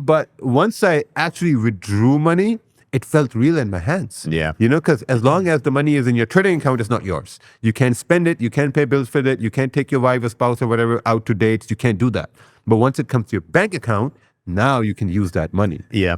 But once I actually withdrew money, it felt real in my hands.
Yeah.
Because as long as the money is in your trading account, it's not yours. You can't spend it. You can't pay bills for it. You can't take your wife or spouse or whatever out to dates. You can't do that. But once it comes to your bank account, now you can use that money.
Yeah.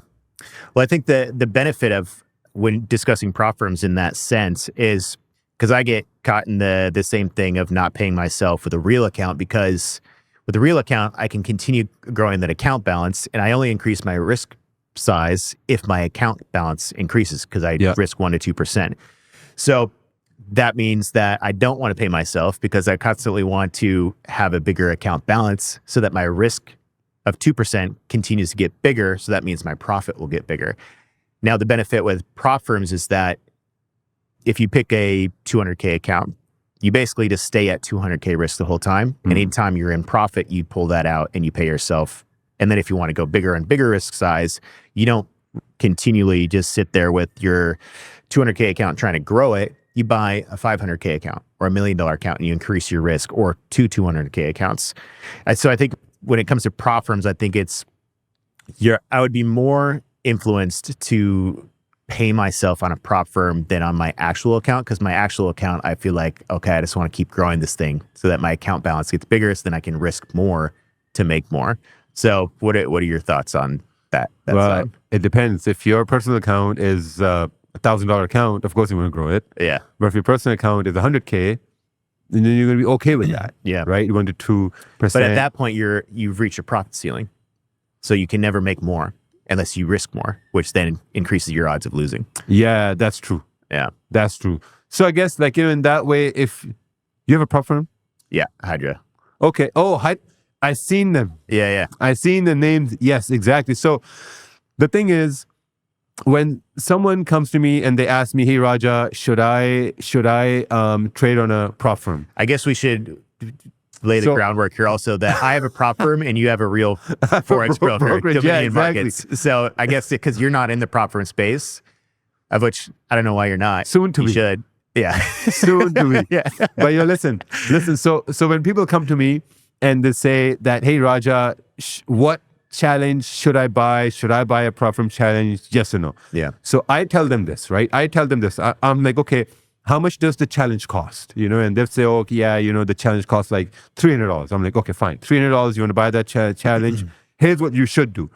Well, I think the benefit of when discussing prop firms in that sense is because I get caught in the same thing of not paying myself with a real account, because with a real account, I can continue growing that account balance, and I only increase my risk size if my account balance increases, because I risk 1% to 2%. So that means that I don't want to pay myself because I constantly want to have a bigger account balance so that my risk of 2% continues to get bigger. So that means my profit will get bigger. Now, the benefit with prop firms is that if you pick a 200K account, you basically just stay at 200K risk the whole time. And anytime you're in profit, you pull that out and you pay yourself. And then if you want to go bigger and bigger risk size, you don't continually just sit there with your 200K account trying to grow it. You buy a 500K account or $1 million account and you increase your risk, or 200K accounts. And so I think when it comes to prop firms, I think I would be more influenced to pay myself on a prop firm than on my actual account, because my actual account, I feel like, okay, I just want to keep growing this thing so that my account balance gets bigger, so then I can risk more to make more. So what are your thoughts on that side?
It depends. If your personal account is $1,000 account, of course you want to grow it.
Yeah.
But if your personal account is 100K, then you're going to be okay with that.
Yeah.
Right? 1 to 2%.
But at that point, you've reached a profit ceiling. So you can never make more unless you risk more, which then increases your odds of losing.
Yeah, that's true.
Yeah.
That's true. So I guess like, in that way, if you have a prop firm?
Yeah, Hydra.
Okay. Oh, I seen them.
Yeah.
I seen the names. Yes, exactly. So the thing is, when someone comes to me and they ask me, hey, Raja, should I trade on a prop firm?
I guess we should lay the groundwork here also that I have a prop firm and you have a real forex broker, Dominion Markets. So I guess because you're not in the prop firm space, of which I don't know why you're not.
Soon to be.
You should. Yeah.
Soon to be.
Yeah.
But listen. So when people come to me and they say that, hey, Raja, what challenge should I buy? Should I buy a prop firm challenge? Yes or no?
Yeah.
So I tell them this, right? I'm like, okay, how much does the challenge cost? And they'll say, oh, yeah, the challenge costs like $300. I'm like, okay, fine. $300, you want to buy that challenge? Here's what you should do.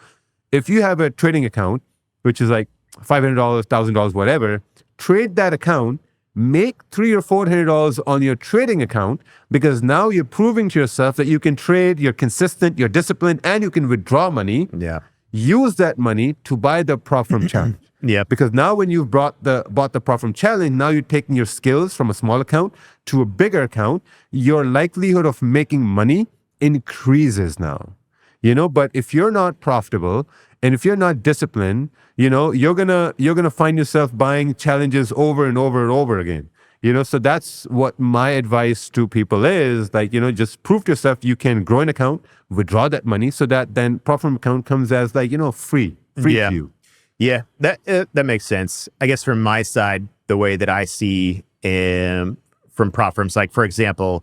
If you have a trading account, which is like $500, $1,000, whatever, trade that account, make $300 or $400 on your trading account, because now you're proving to yourself that you can trade, you're consistent, you're disciplined, and you can withdraw money.
Yeah.
Use that money to buy the prop firm challenge.
Yeah.
Because now when you've bought the prop firm challenge, now you're taking your skills from a small account to a bigger account. Your likelihood of making money increases now. But if you're not profitable and if you're not disciplined, you're gonna find yourself buying challenges over and over and over again. So that's what my advice to people is, like, just prove to yourself you can grow an account, withdraw that money, so that then prop firm account comes as like, free
Yeah.
to you.
Yeah, that makes sense. I guess from my side, the way that I see from prop firms, like for example,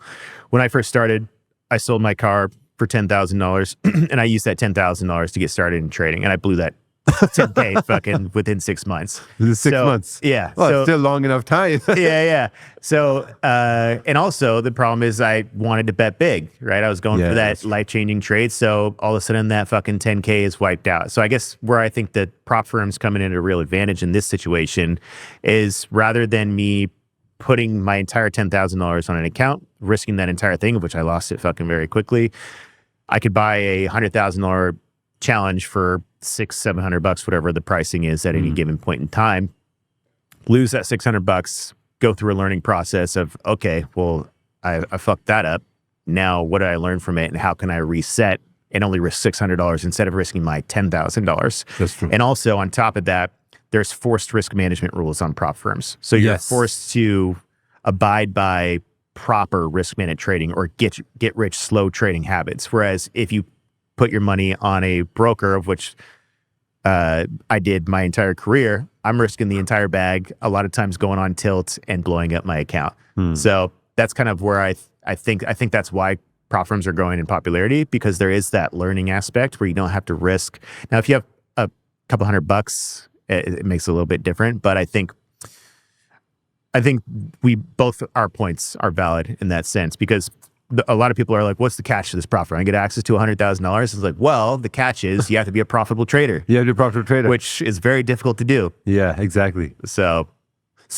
when I first started, I sold my car for $10,000 and I used that $10,000 to get started in trading, and I blew that 10K fucking within 6 months.
6 months.
Yeah.
Well,
so,
it's still long enough time.
yeah. So, and also the problem is I wanted to bet big, right? I was going for that life-changing trade. So all of a sudden that fucking 10K is wiped out. So I guess where I think that prop firms come in at a real advantage in this situation is, rather than me putting my entire $10,000 on an account, risking that entire thing, of which I lost it fucking very quickly, I could buy a $100,000 challenge for $600-700, whatever the pricing is at any given point in time, lose that $600, go through a learning process of, okay, well, I fucked that up. Now, what did I learn from it, and how can I reset and only risk $600 instead of risking my $10,000?
That's true.
And also on top of that, there's forced risk management rules on prop firms. So you're forced to abide by proper risk management trading or get rich slow trading habits. Whereas if you put your money on a broker, of which I did my entire career, I'm risking the entire bag, a lot of times going on tilt and blowing up my account. So that's kind of where I think that's why prop firms are growing in popularity, because there is that learning aspect where you don't have to risk. Now, if you have a couple $100, it makes it a little bit different. But I think we both, our points are valid in that sense, because a lot of people are like, what's the catch to this prop firm? I get access to $100,000. It's like, well, the catch is you have to be a profitable trader.
You have to be a profitable trader.
Which is very difficult to do.
Yeah, exactly.
So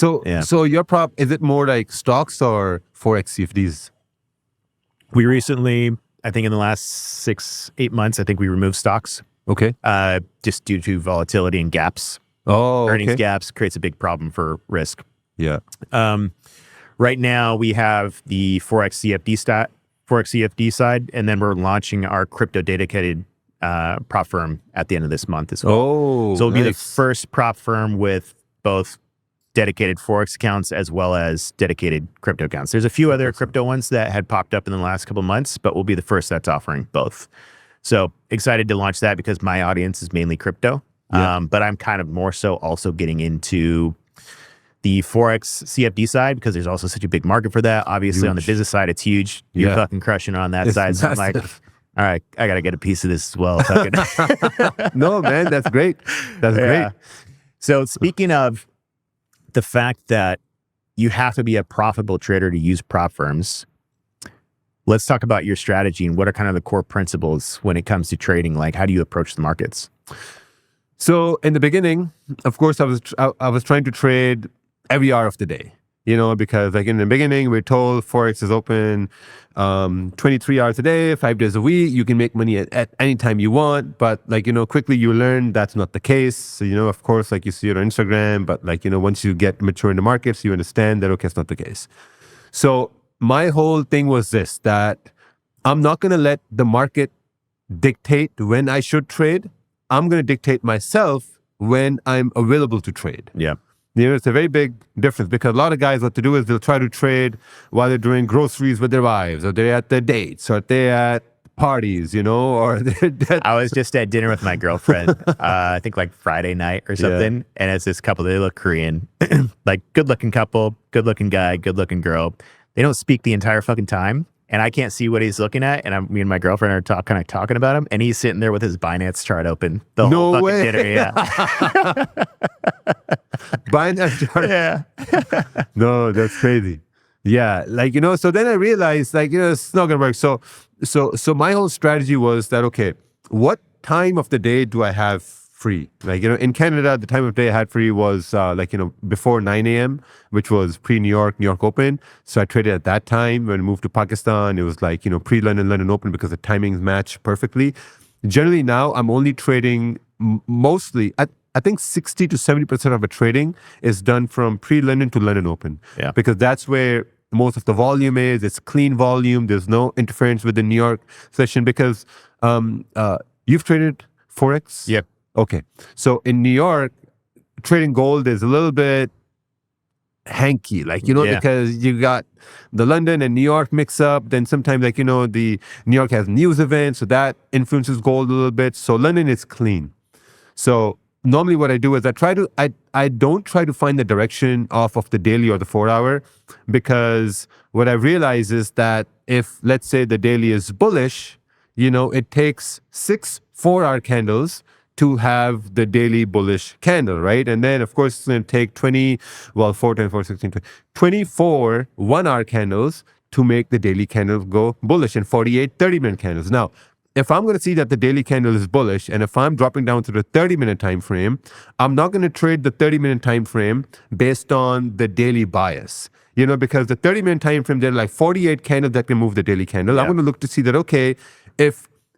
your prop, is it more like stocks or forex CFDs?
We recently, I think in the last 6-8 months, I think we removed stocks.
Okay.
Just due to volatility and gaps. Earnings gaps creates a big problem for risk.
Yeah.
Right now we have the forex CFD side, and then we're launching our crypto dedicated prop firm at the end of this month as well. So it'll be the first prop firm with both dedicated forex accounts as well as dedicated crypto accounts. There's a few other crypto ones that had popped up in the last couple of months, but we'll be the first that's offering both. So excited to launch that because my audience is mainly crypto. But I'm kind of more so also getting into the forex CFD side, because there's also such a big market for that. Obviously, on the business side, it's huge. You're fucking crushing it on that side. So I'm like, all right, I got to get a piece of this as well.
No, man, that's great. That's great.
So speaking of the fact that you have to be a profitable trader to use prop firms, let's talk about your strategy and what are kind of the core principles when it comes to trading. Like, how do you approach the markets?
So in the beginning, of course, I was trying to trade every hour of the day, because like in the beginning, we're told Forex is open 23 hours a day, 5 days a week. You can make money at any time you want. But like, quickly you learn that's not the case. So, of course, like you see it on Instagram, but like, once you get mature in the markets, you understand that, okay, it's not the case. So my whole thing was this, that I'm not going to let the market dictate when I should trade. I'm going to dictate myself when I'm available to trade.
Yeah.
It's a very big difference, because a lot of guys, what to do is they'll try to trade while they're doing groceries with their wives, or they're at their dates, or they're at parties, or
I was just at dinner with my girlfriend, I think like Friday night or something. And it's this couple, they look Korean, like good looking couple, good looking guy, good looking girl. They don't speak the entire fucking time. And I can't see what he's looking at. And me and my girlfriend are kind of talking about him. And he's sitting there with his Binance chart open the whole fucking
way.
dinner. Yeah.
Binance chart.
Yeah.
No, that's crazy. Yeah. Like, so then I realized, like, it's not going to work. So my whole strategy was that, okay, what time of the day do I have free? Like, in Canada, the time of day I had free was before 9 a.m., which was pre-New York Open. So I traded at that time. When I moved to Pakistan, it was like, pre-London Open, because the timings match perfectly. Generally now, I'm only trading mostly, I think 60 to 70% of the trading is done from pre-London to London Open.
Yeah.
Because that's where most of the volume is. It's clean volume. There's no interference with the New York session, because you've traded Forex?
Yep.
Okay. So in New York, trading gold is a little bit hanky, like, you know,
Yeah.
because you got the London and New York mix up. Then sometimes, like, you know, the New York has news events, so that influences gold a little bit. So London is clean. So normally what I do is I don't try to find the direction off of the daily or the 4 hour, because what I realize is that if, let's say, the daily is bullish, you know, it takes 6 4-hour candles to have the daily bullish candle, right? And then, of course, it's going to take 24 1-hour candles to make the daily candle go bullish, and 48 30-minute candles. Now, if I'm going to see that the daily candle is bullish, and if I'm dropping down to the 30-minute time frame, I'm not going to trade the 30-minute time frame based on the daily bias. You know, because the 30-minute time frame, there are like 48 candles that can move the daily candle. I'm going to look to see that, okay,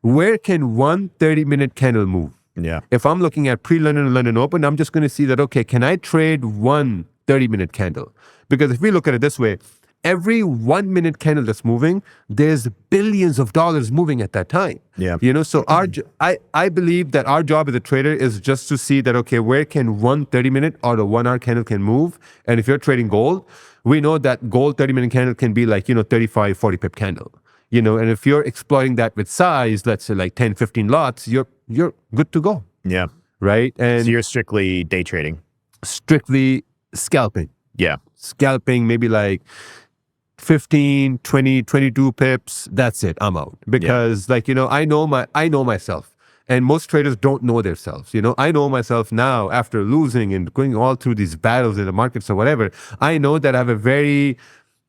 where can one 30-minute candle move?
Yeah.
If I'm looking at pre-London and London Open, I'm just going to see that, okay, can I trade one 30-minute candle? Because if we look at it this way, every 1 minute candle that's moving, there's billions of dollars moving at that time.
Yeah.
You know, so I believe that our job as a trader is just to see that, okay, where can one 30-minute or the 1-hour candle can move? And if you're trading gold, we know that gold 30-minute candle can be like, you know, 35, 40 pip candle. You know, and if you're exploiting that with size, let's say like 10, 15 lots, you're good to go.
Yeah.
Right? And
So you're strictly day trading.
strictly scalping.
Yeah.
Scalping, maybe like 15, 20, 22 pips. That's it. I'm out. Because like, you know, I know myself. And most traders don't know themselves. You know, I know myself now after losing and going all through these battles in the markets or whatever. I know that I have a very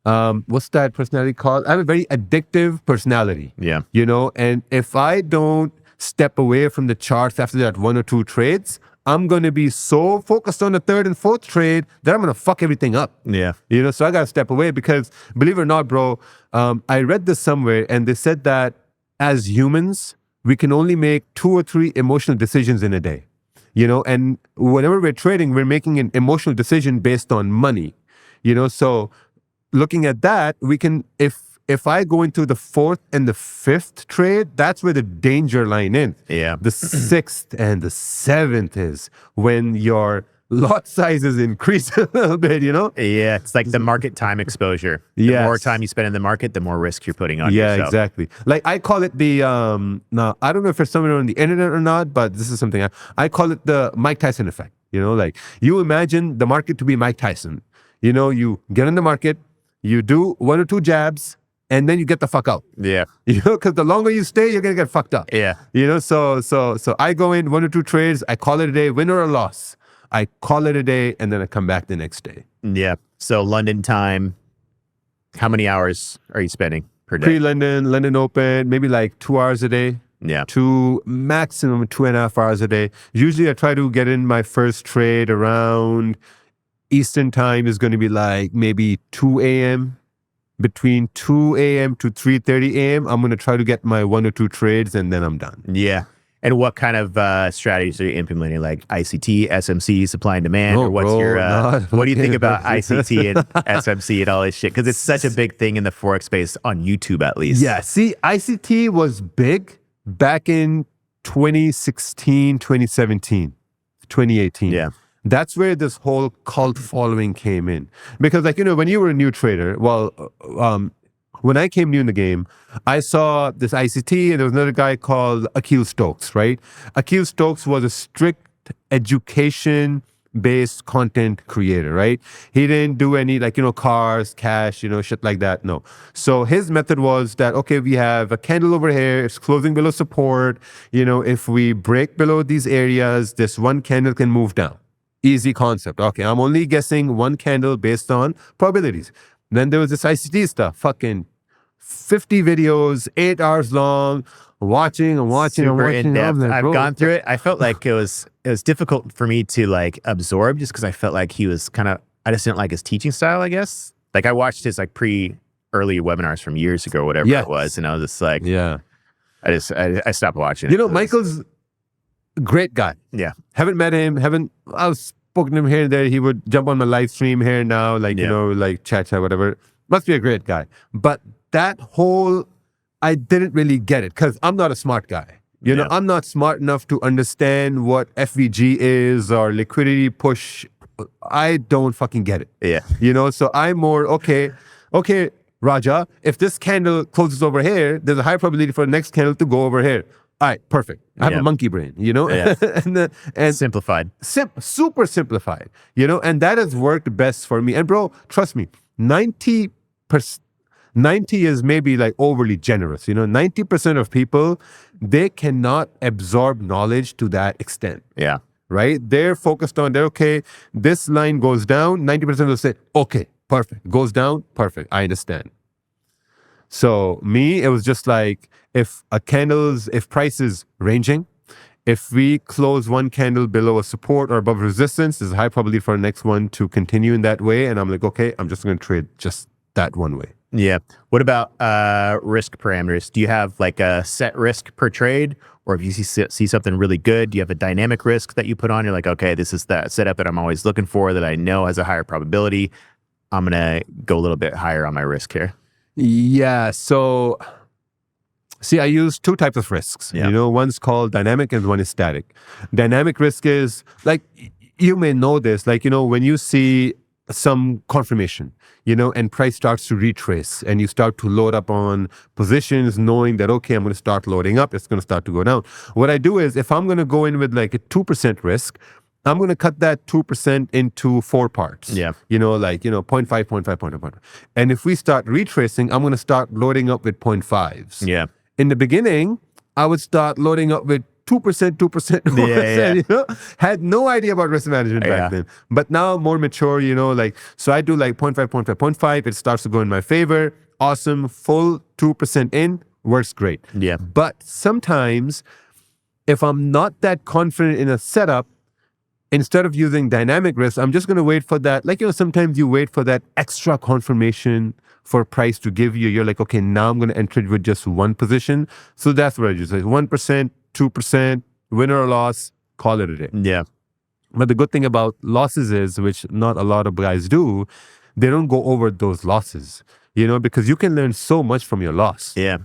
what's that personality called? I have a very addictive personality.
Yeah.
You know, and if I don't step away from the charts after that 1 or 2 trades, I'm going to be so focused on the 3rd and 4th trade that I'm going to fuck everything up.
Yeah.
You know, so I got to step away because, believe it or not, bro, I read this somewhere and they said that as humans, we can only make 2 or 3 emotional decisions in a day. You know, and whenever we're trading, we're making an emotional decision based on money. You know, so looking at that, we can, if I go into the 4th and the 5th trade, that's where the danger line is.
Yeah.
The 6th and the 7th is when your lot sizes increase a little bit, you know?
Yeah. It's like the market time exposure. The
Yes.
more time you spend in the market, the more risk you're putting on
Yeah,
yourself.
exactly. Like I call it the, now I don't know if it's somewhere on the internet or not, but this is something I call it the Mike Tyson effect. You know, like you imagine the market to be Mike Tyson. You know, you get in the market, you do 1 or 2 jabs, and then you get the fuck out.
Yeah.
You know, because the longer you stay, you're gonna get fucked up.
Yeah.
You know, so I go in 1 or 2 trades, I call it a day, win or a loss. I call it a day, and then I come back the next day.
Yeah. So London time, how many hours are you spending per day?
Pre-London, London Open, maybe like 2 hours a day.
Yeah.
To maximum 2.5 hours a day. Usually I try to get in my first trade around Eastern time is going to be like maybe 2 a.m. Between 2 a.m. to 3:30 a.m. I'm going to try to get my 1 or 2 trades and then I'm done.
Yeah. And what kind of strategies are you implementing? Like ICT, SMC, supply and demand? Or what's your, what do you think about ICT and SMC and all this shit? Because it's such a big thing in the Forex space on YouTube, at least.
Yeah. See, ICT was big back in 2016, 2017, 2018.
Yeah.
That's where this whole cult following came in. Because, like, you know, when you were a new trader, well, when I came new in the game, I saw this ICT and there was another guy called Akil Stokes, right? Akil Stokes was a strict education-based content creator, right? He didn't do any, like, you know, cars, cash, you know, shit like that. No. So his method was that, okay, we have a candle over here. It's closing below support. You know, if we break below these areas, this one candle can move down. Easy concept. Okay, I'm only guessing one candle based on probabilities. Then there was this ICT stuff, fucking 50 videos, 8 hours long, watching and watching
Super
and watching.
in-depth.
Like,
I've
bro,
gone through it. I felt like it was difficult for me to like absorb just because I felt like he was kind of, I just didn't like his teaching style, I guess. Like I watched his like early webinars from years ago, whatever
Yes.
it was. And I was just like,
Yeah.
I stopped watching
You
it.
know, Michael's a great guy.
Yeah.
Haven't met him, I've spoken to him here and there. He would jump on my live stream here and now, like, you
Yeah.
know, like chat, whatever. Must be a great guy. But that whole, I didn't really get it because I'm not a smart guy. You know,
Yeah.
I'm not smart enough to understand what FVG is or liquidity push I don't fucking get it.
Yeah.
You know, so I'm more, okay, Raja, if this candle closes over here, there's a high probability for the next candle to go over here. All right, perfect. I have a monkey brain, you know?
Yeah.
and
Simplified.
super simplified, you know? And that has worked best for me. And bro, trust me, 90 is maybe like overly generous, you know? 90% of people, they cannot absorb knowledge to that extent.
Yeah.
Right? They're focused on, okay, this line goes down, 90% will say, okay, perfect. Goes down, perfect. I understand. So me, it was just like, if price is ranging, if we close one candle below a support or above resistance, there's a high probability for the next one to continue in that way. And I'm like, okay, I'm just going to trade just that one way.
Yeah. What about risk parameters? Do you have like a set risk per trade? Or if you see something really good, do you have a dynamic risk that you put on? You're like, okay, this is that setup that I'm always looking for that I know has a higher probability. I'm going to go a little bit higher on my risk here.
Yeah. So, see, I use two types of risks.
Yeah.
You know, one's called dynamic and one is static. Dynamic risk is like, you may know this, like, you know, when you see some confirmation, you know, and price starts to retrace and you start to load up on positions knowing that, okay, I'm going to start loading up. It's going to start to go down. What I do is if I'm going to go in with like a 2% risk, I'm going to cut that 2% into 4 parts.
Yeah.
You know, like, you know, 0.5, 0.5, 0.5. And if we start retracing, I'm going to start loading up with 0.5s.
Yeah.
In the beginning, I would start loading up with 2%, 2%,
Yeah.
you know, had no idea about risk management back then. But now more mature, you know, like, so I do like 0.5, 0.5, 0.5. It starts to go in my favor. Awesome. Full 2% in works great.
Yeah.
But sometimes if I'm not that confident in a setup, instead of using dynamic risk, I'm just going to wait for that. Like, you know, sometimes you wait for that extra confirmation for price to give you. You're like, okay, now I'm going to enter it with just one position. So that's what I do. So 1%, 2%, win or loss, call it a day.
Yeah.
But the good thing about losses is, which not a lot of guys do, they don't go over those losses, you know, because you can learn so much from your loss.
Yeah.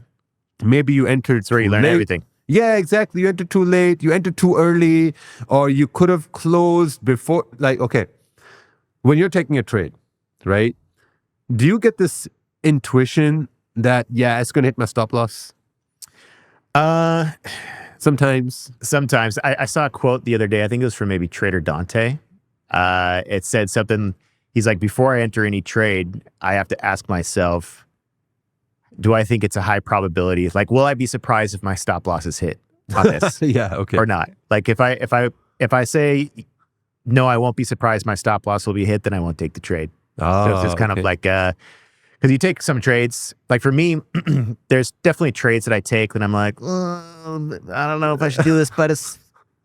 Maybe you entered
It's where you
too
learn
late.
everything.
Yeah, exactly. You entered too late, you entered too early, or you could have closed before. Like, okay, when you're taking a trade, right? Do you get this intuition that, yeah, it's going to hit my stop loss? Sometimes.
I saw a quote the other day. I think it was from maybe Trader Dante. It said something. He's like, before I enter any trade, I have to ask myself, do I think it's a high probability? Like, will I be surprised if my stop loss is hit on this?
Yeah, okay.
Or not? Like, if I say no, I won't be surprised my stop loss will be hit, then I won't take the trade. So it's just kind of like, because you take some trades, like for me, there's definitely trades that I take that I'm like, I don't know if I should do this, but it's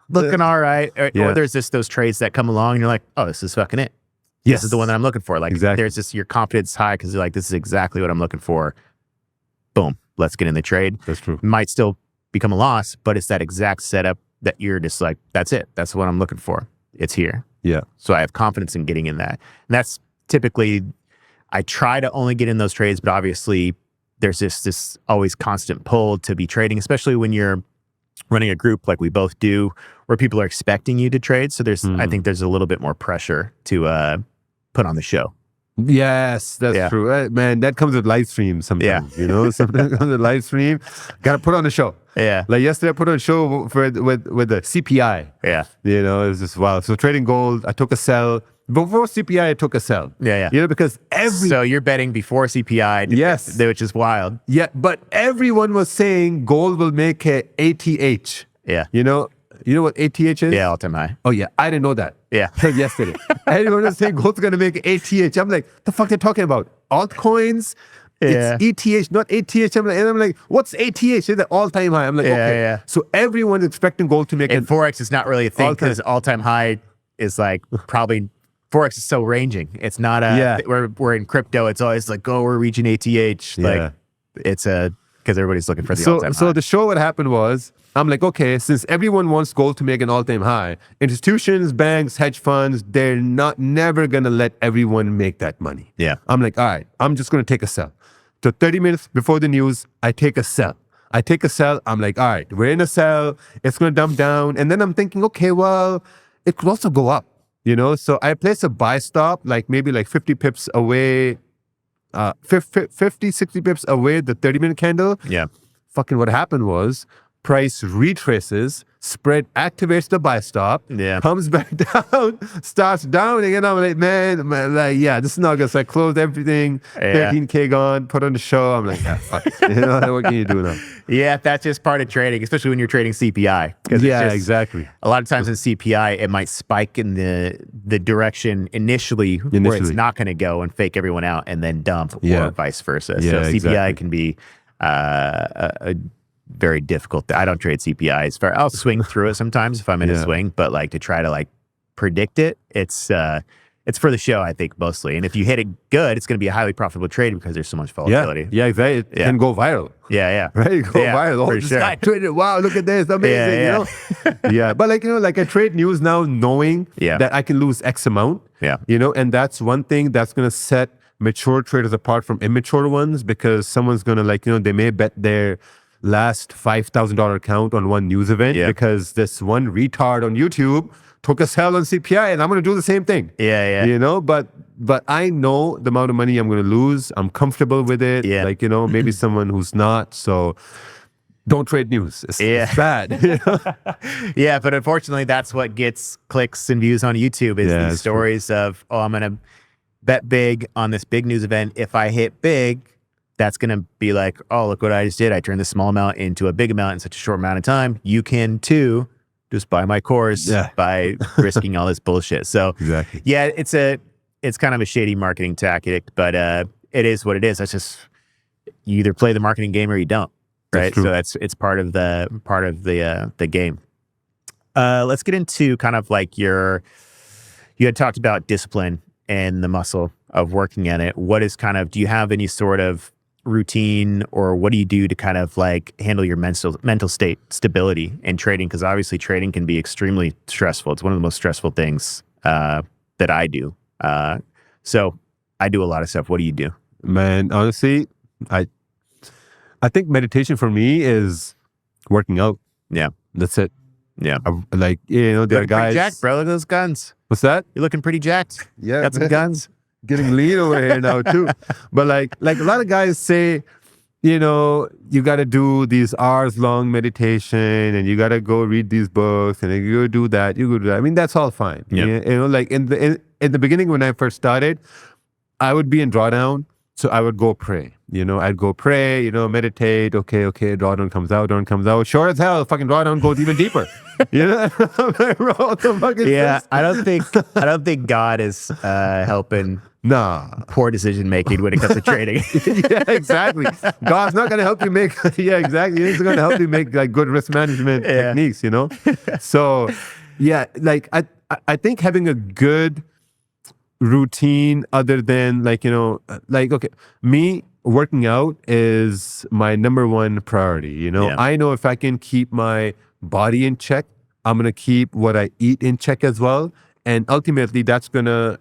looking all right. Or there's just those trades that come along and you're like, oh, this is fucking it.
Yes.
This is the one that I'm looking for. Like,
Exactly.
there's just your confidence high because you're like, this is exactly what I'm looking for. Boom, let's get in the trade.
That's true.
Might still become a loss, but it's that exact setup that you're just like, that's it. That's what I'm looking for. It's here.
Yeah.
So I have confidence in getting in that. And that's typically, I try to only get in those trades, but obviously there's this always constant pull to be trading, especially when you're running a group like we both do, where people are expecting you to trade. So I think there's a little bit more pressure to put on the show.
Yes, that's true. Man, that comes with live stream sometimes, you know? Sometimes it comes with live stream. Got to put on a show.
Yeah.
Like yesterday I put on a show with the CPI.
Yeah.
You know, it was just wild. So trading gold, I took a sell. Before CPI, I took a sell.
Yeah.
You know, because
So you're betting before CPI.
Yes.
Which is wild.
Yeah, but everyone was saying gold will make a ATH.
Yeah.
You know what ATH is?
Yeah, all-time high.
Oh, yeah. I didn't know that.
Yeah.
Yesterday. Everyone was saying gold's going to make ATH. I'm like, the fuck they're talking about? Altcoins?
Yeah.
It's ETH, not ATH. I'm like, what's ATH? It's the all-time high. I'm like, okay.
Yeah.
So everyone's expecting gold to make
And forex is not really a thing
All-time.
because all-time high is like probably forex is so ranging. It's not we're in crypto. It's always like, oh, we're reaching ATH. Like it's because everybody's looking for the all-time high.
So the show, what happened was, I'm like, okay, since everyone wants gold to make an all-time high, institutions, banks, hedge funds, they're never gonna let everyone make that money.
Yeah.
I'm like, all right, I'm just gonna take a sell. So 30 minutes before the news, I take a sell. I'm like, all right, we're in a sell. It's gonna dump down, and then I'm thinking, okay, well, it could also go up. You know, so I place a buy stop, like maybe like 50 pips away, 50, 60 pips away, the 30-minute candle.
Yeah.
Fucking what happened was price retraces, spread activates the buy stop,
Yeah.
comes back down, starts down again. I'm like, man, like, yeah, this is not good. So I closed everything,
Yeah.
13K gone, put on the show. I'm like, fuck it. You know, what can you do now?
Yeah, that's just part of trading, especially when you're trading CPI.
Yeah, exactly.
A lot of times in CPI, it might spike in the direction initially where it's not going to go and fake everyone out and then dump, or vice versa.
Yeah,
so CPI
exactly.
can be a very difficult. I don't trade CPIs. I'll swing through it sometimes if I'm in a swing, but like to try to like predict it, it's for the show, I think, mostly. And if you hit it good, it's going to be a highly profitable trade because there's so much volatility.
Yeah, exactly. It can go viral.
Yeah.
Right? Go viral. Oh, this guy traded. Wow, look at this. Amazing. You know? Yeah. But like, you know, like I trade news now knowing that I can lose X amount. Yeah. You know, and that's one thing that's going to set mature traders apart from immature ones, because someone's going to, like, you know, they may bet their last $5,000 account on one news event because this one retard on YouTube took a sell on CPI, and I'm going to do the same thing. Yeah. You know, but I know the amount of money I'm going to lose. I'm comfortable with it. Yeah. Like, you know, maybe someone who's not. So don't trade news. It's bad. You know?
Yeah, but unfortunately, that's what gets clicks and views on YouTube is these stories of, oh, I'm going to bet big on this big news event. If I hit big, that's going to be like, oh, look what I just did. I turned this small amount into a big amount in such a short amount of time. You can too. Just buy my course by risking all this bullshit. So yeah, it's kind of a shady marketing tactic, but it is what it is. That's just, you either play the marketing game or you don't, right? So it's part of the game. Let's get into kind of like you had talked about discipline and the muscle of working at it. What is kind of, do you have any sort of routine, or what do you do to kind of like handle your mental state stability in trading? Because obviously trading can be extremely stressful. It's one of the most stressful things that I do. So I do a lot of stuff. What do you do?
Man, honestly, I think meditation for me is working out. Yeah, that's it. Yeah, like, you know, there are guys.
Jacked, bro. Look at those guns.
What's that?
You're looking pretty jacked.
Yeah,
got some guns.
Getting lean over here now too. But like a lot of guys say, you know, you got to do these hours long meditation, and you got to go read these books, and you go do that, you go do that. I mean, that's all fine. Yeah. You know, like in the beginning when I first started, I would be in drawdown, so I would go pray. You know, I'd go pray, you know, meditate. Okay, drawdown comes out. Sure as hell, fucking drawdown goes even deeper. You know,
I don't think God is helping. Poor decision making when it comes to trading.
Yeah, exactly. God's not going to help you make. Yeah, exactly. He's going to help you make like good risk management techniques. You know, so yeah, like I think having a good routine, other than like, you know, like, okay, me working out is my number one priority. You know, I know if I can keep my body in check, I'm gonna keep what I eat in check as well. And ultimately, that's gonna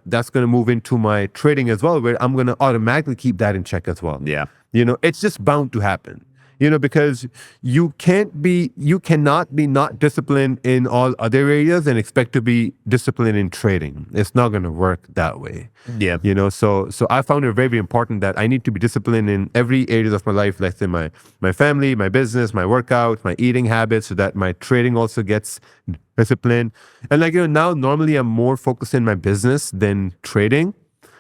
move into my trading as well, where I'm gonna automatically keep that in check as well. Yeah, you know, it's just bound to happen. You know, because you cannot be not disciplined in all other areas and expect to be disciplined in trading. It's not going to work that way. Yeah. You know, so I found it very, very important that I need to be disciplined in every area of my life, like say my family, my business, my workout, my eating habits, so that my trading also gets disciplined. And like, you know, now normally I'm more focused in my business than trading.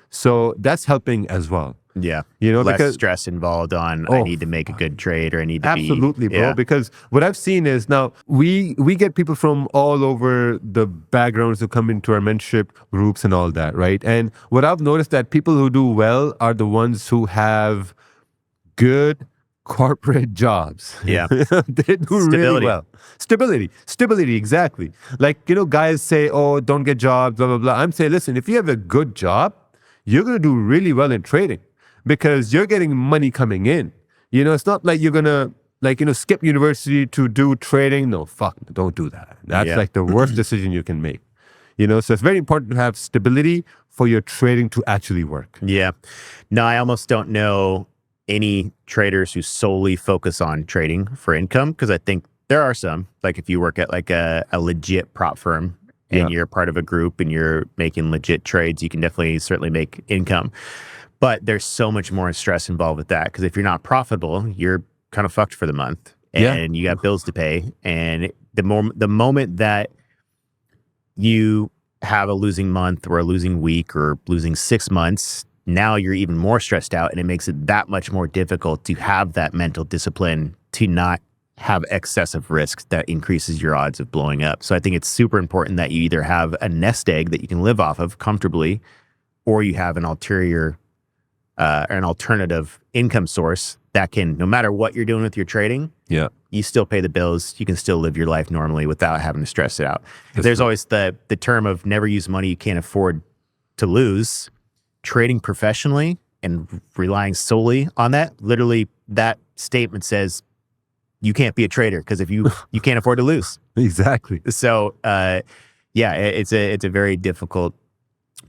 So that's helping as well.
Yeah.
You know,
less
because
stress involved on I need to make a good trade, or I need to
absolutely, bro. Because what I've seen is now we get people from all over the backgrounds who come into our mentorship groups and all that, right? And what I've noticed that people who do well are the ones who have good corporate jobs. Yeah. They do really well. Stability, exactly. Like, you know, guys say, oh, don't get jobs, blah, blah, blah. I'm saying, listen, if you have a good job, you're going to do really well in trading, because you're getting money coming in. You know, it's not like you're going to, like, you know, skip university to do trading. No, fuck, don't do that. That's like the worst decision you can make. You know, so it's very important to have stability for your trading to actually work.
Yeah. No, I almost don't know any traders who solely focus on trading for income, because I think there are some, like if you work at like a legit prop firm, and
Yeah.
you're part of a group and you're making legit trades, you can certainly make income. But there's so much more stress involved with that, because if you're not profitable, you're kind of fucked for the month, and you got bills to pay. And the moment that you have a losing month or a losing week or losing 6 months, now you're even more stressed out, and it makes it that much more difficult to have that mental discipline to not have excessive risk that increases your odds of blowing up. So I think it's super important that you either have a nest egg that you can live off of comfortably, or you have an alternative income source that can, no matter what you're doing with your trading, you still pay the bills. You can still live your life normally without having to stress it out. There's always the term of never use money you can't afford to lose. Trading professionally and relying solely on that, literally that statement says you can't be a trader, because if you can't afford to lose.
Exactly.
So it's a very difficult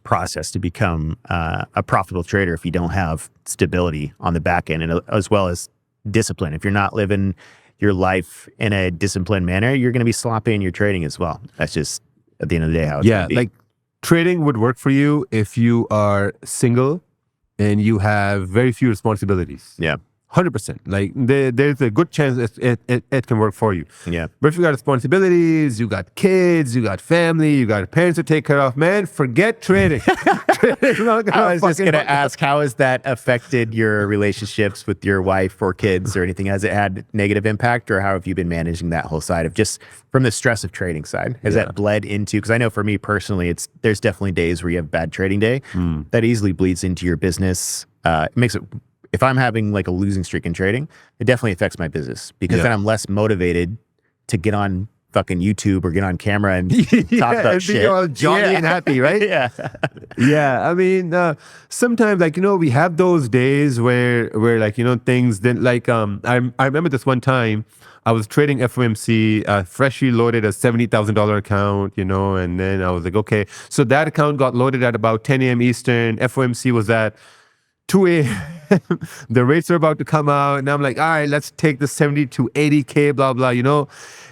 process to become a profitable trader if you don't have stability on the back end, and as well as discipline. If you're not living your life in a disciplined manner, you're going to be sloppy in your trading as well. That's just at the end of the day how it's going to be.
Like trading would work for you if you are single and you have very few responsibilities. 100%. Like there's a good chance it can work for you. But if you got responsibilities, you got kids, you got family, you got parents to take care of, man, forget trading.
I was just going to ask, how has that affected your relationships with your wife or kids or anything? Has it had negative impact, or how have you been managing that whole side of just from the stress of trading side? Has that bled into, because I know for me personally, there's definitely days where you have a bad trading day that easily bleeds into your business. It makes it, if I'm having like a losing streak in trading, it definitely affects my business, because then I'm less motivated to get on fucking YouTube or get on camera and talk about shit.
Be all jolly and happy, right? I mean, sometimes, like, we have those days where like, things didn't, like, I remember this one time I was trading FOMC, freshly loaded a $70,000 account, and then I was like, okay. So that account got loaded at about 10 a.m. Eastern. FOMC was at 2 a.m. The rates are about to come out, and I'm like, all right, let's take the 70 to 80K, blah, blah,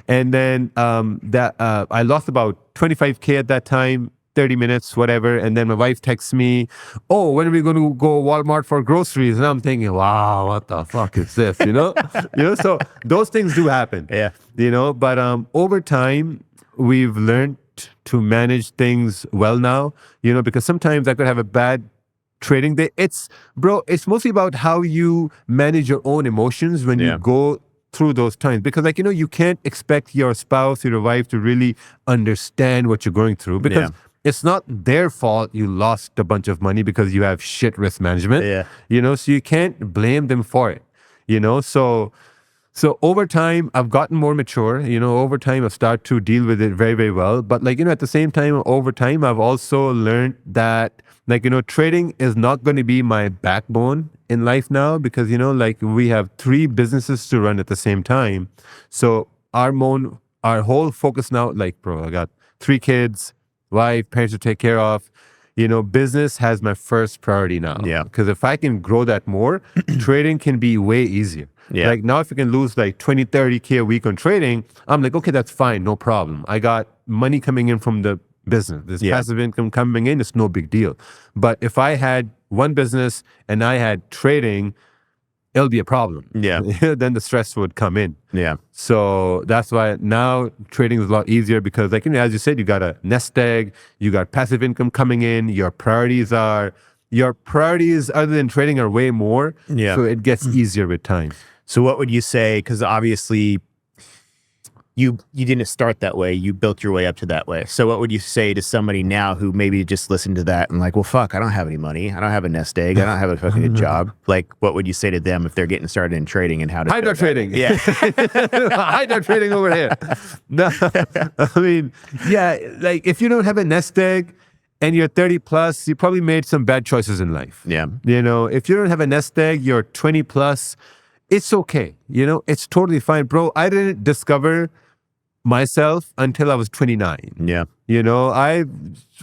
And then I lost about 25K at that time, 30 minutes, whatever. And then my wife texts me, oh, when are we going to go Walmart for groceries? And I'm thinking, wow, what the fuck is this, So those things do happen, But over time, we've learned to manage things well now, because sometimes I could have a bad trading day. It's mostly about how you manage your own emotions when you go through those times, because like you can't expect your spouse or your wife to really understand what you're going through, because it's not their fault you lost a bunch of money because you have shit risk management. So you can't blame them for it. So over time, I've gotten more mature. Over time, I've started to deal with it very, very well. But like, at the same time, over time, I've also learned that, like, trading is not going to be my backbone in life now, because, like, we have 3 businesses to run at the same time. So our whole focus now, like, bro, I got 3 kids, wife, parents to take care of. Business has my first priority now. Because if I can grow that more, trading can be way easier. Like now, if you can lose like 20, 30K a week on trading, I'm like, okay, that's fine, no problem. I got money coming in from the business. There's passive income coming in, it's no big deal. But if I had one business and I had trading, it'll be a problem. Then the stress would come in. So that's why now trading is a lot easier, because like, as you said, you got a nest egg, you got passive income coming in, your priorities other than trading are way more. So it gets easier with time.
So what would you say, because obviously you didn't start that way, you built your way up to that way. So what would you say to somebody now who maybe just listened to that and like, well, fuck, I don't have any money, I don't have a nest egg, I don't have a fucking good job. Like, what would you say to them if they're getting started in trading and how to
hide trading? Hide trading over here. No, I mean, like if you don't have a nest egg and you're 30 plus, you probably made some bad choices in life. If you don't have a nest egg, you're 20 plus, it's okay. It's totally fine, bro. I didn't discover myself until I was 29. I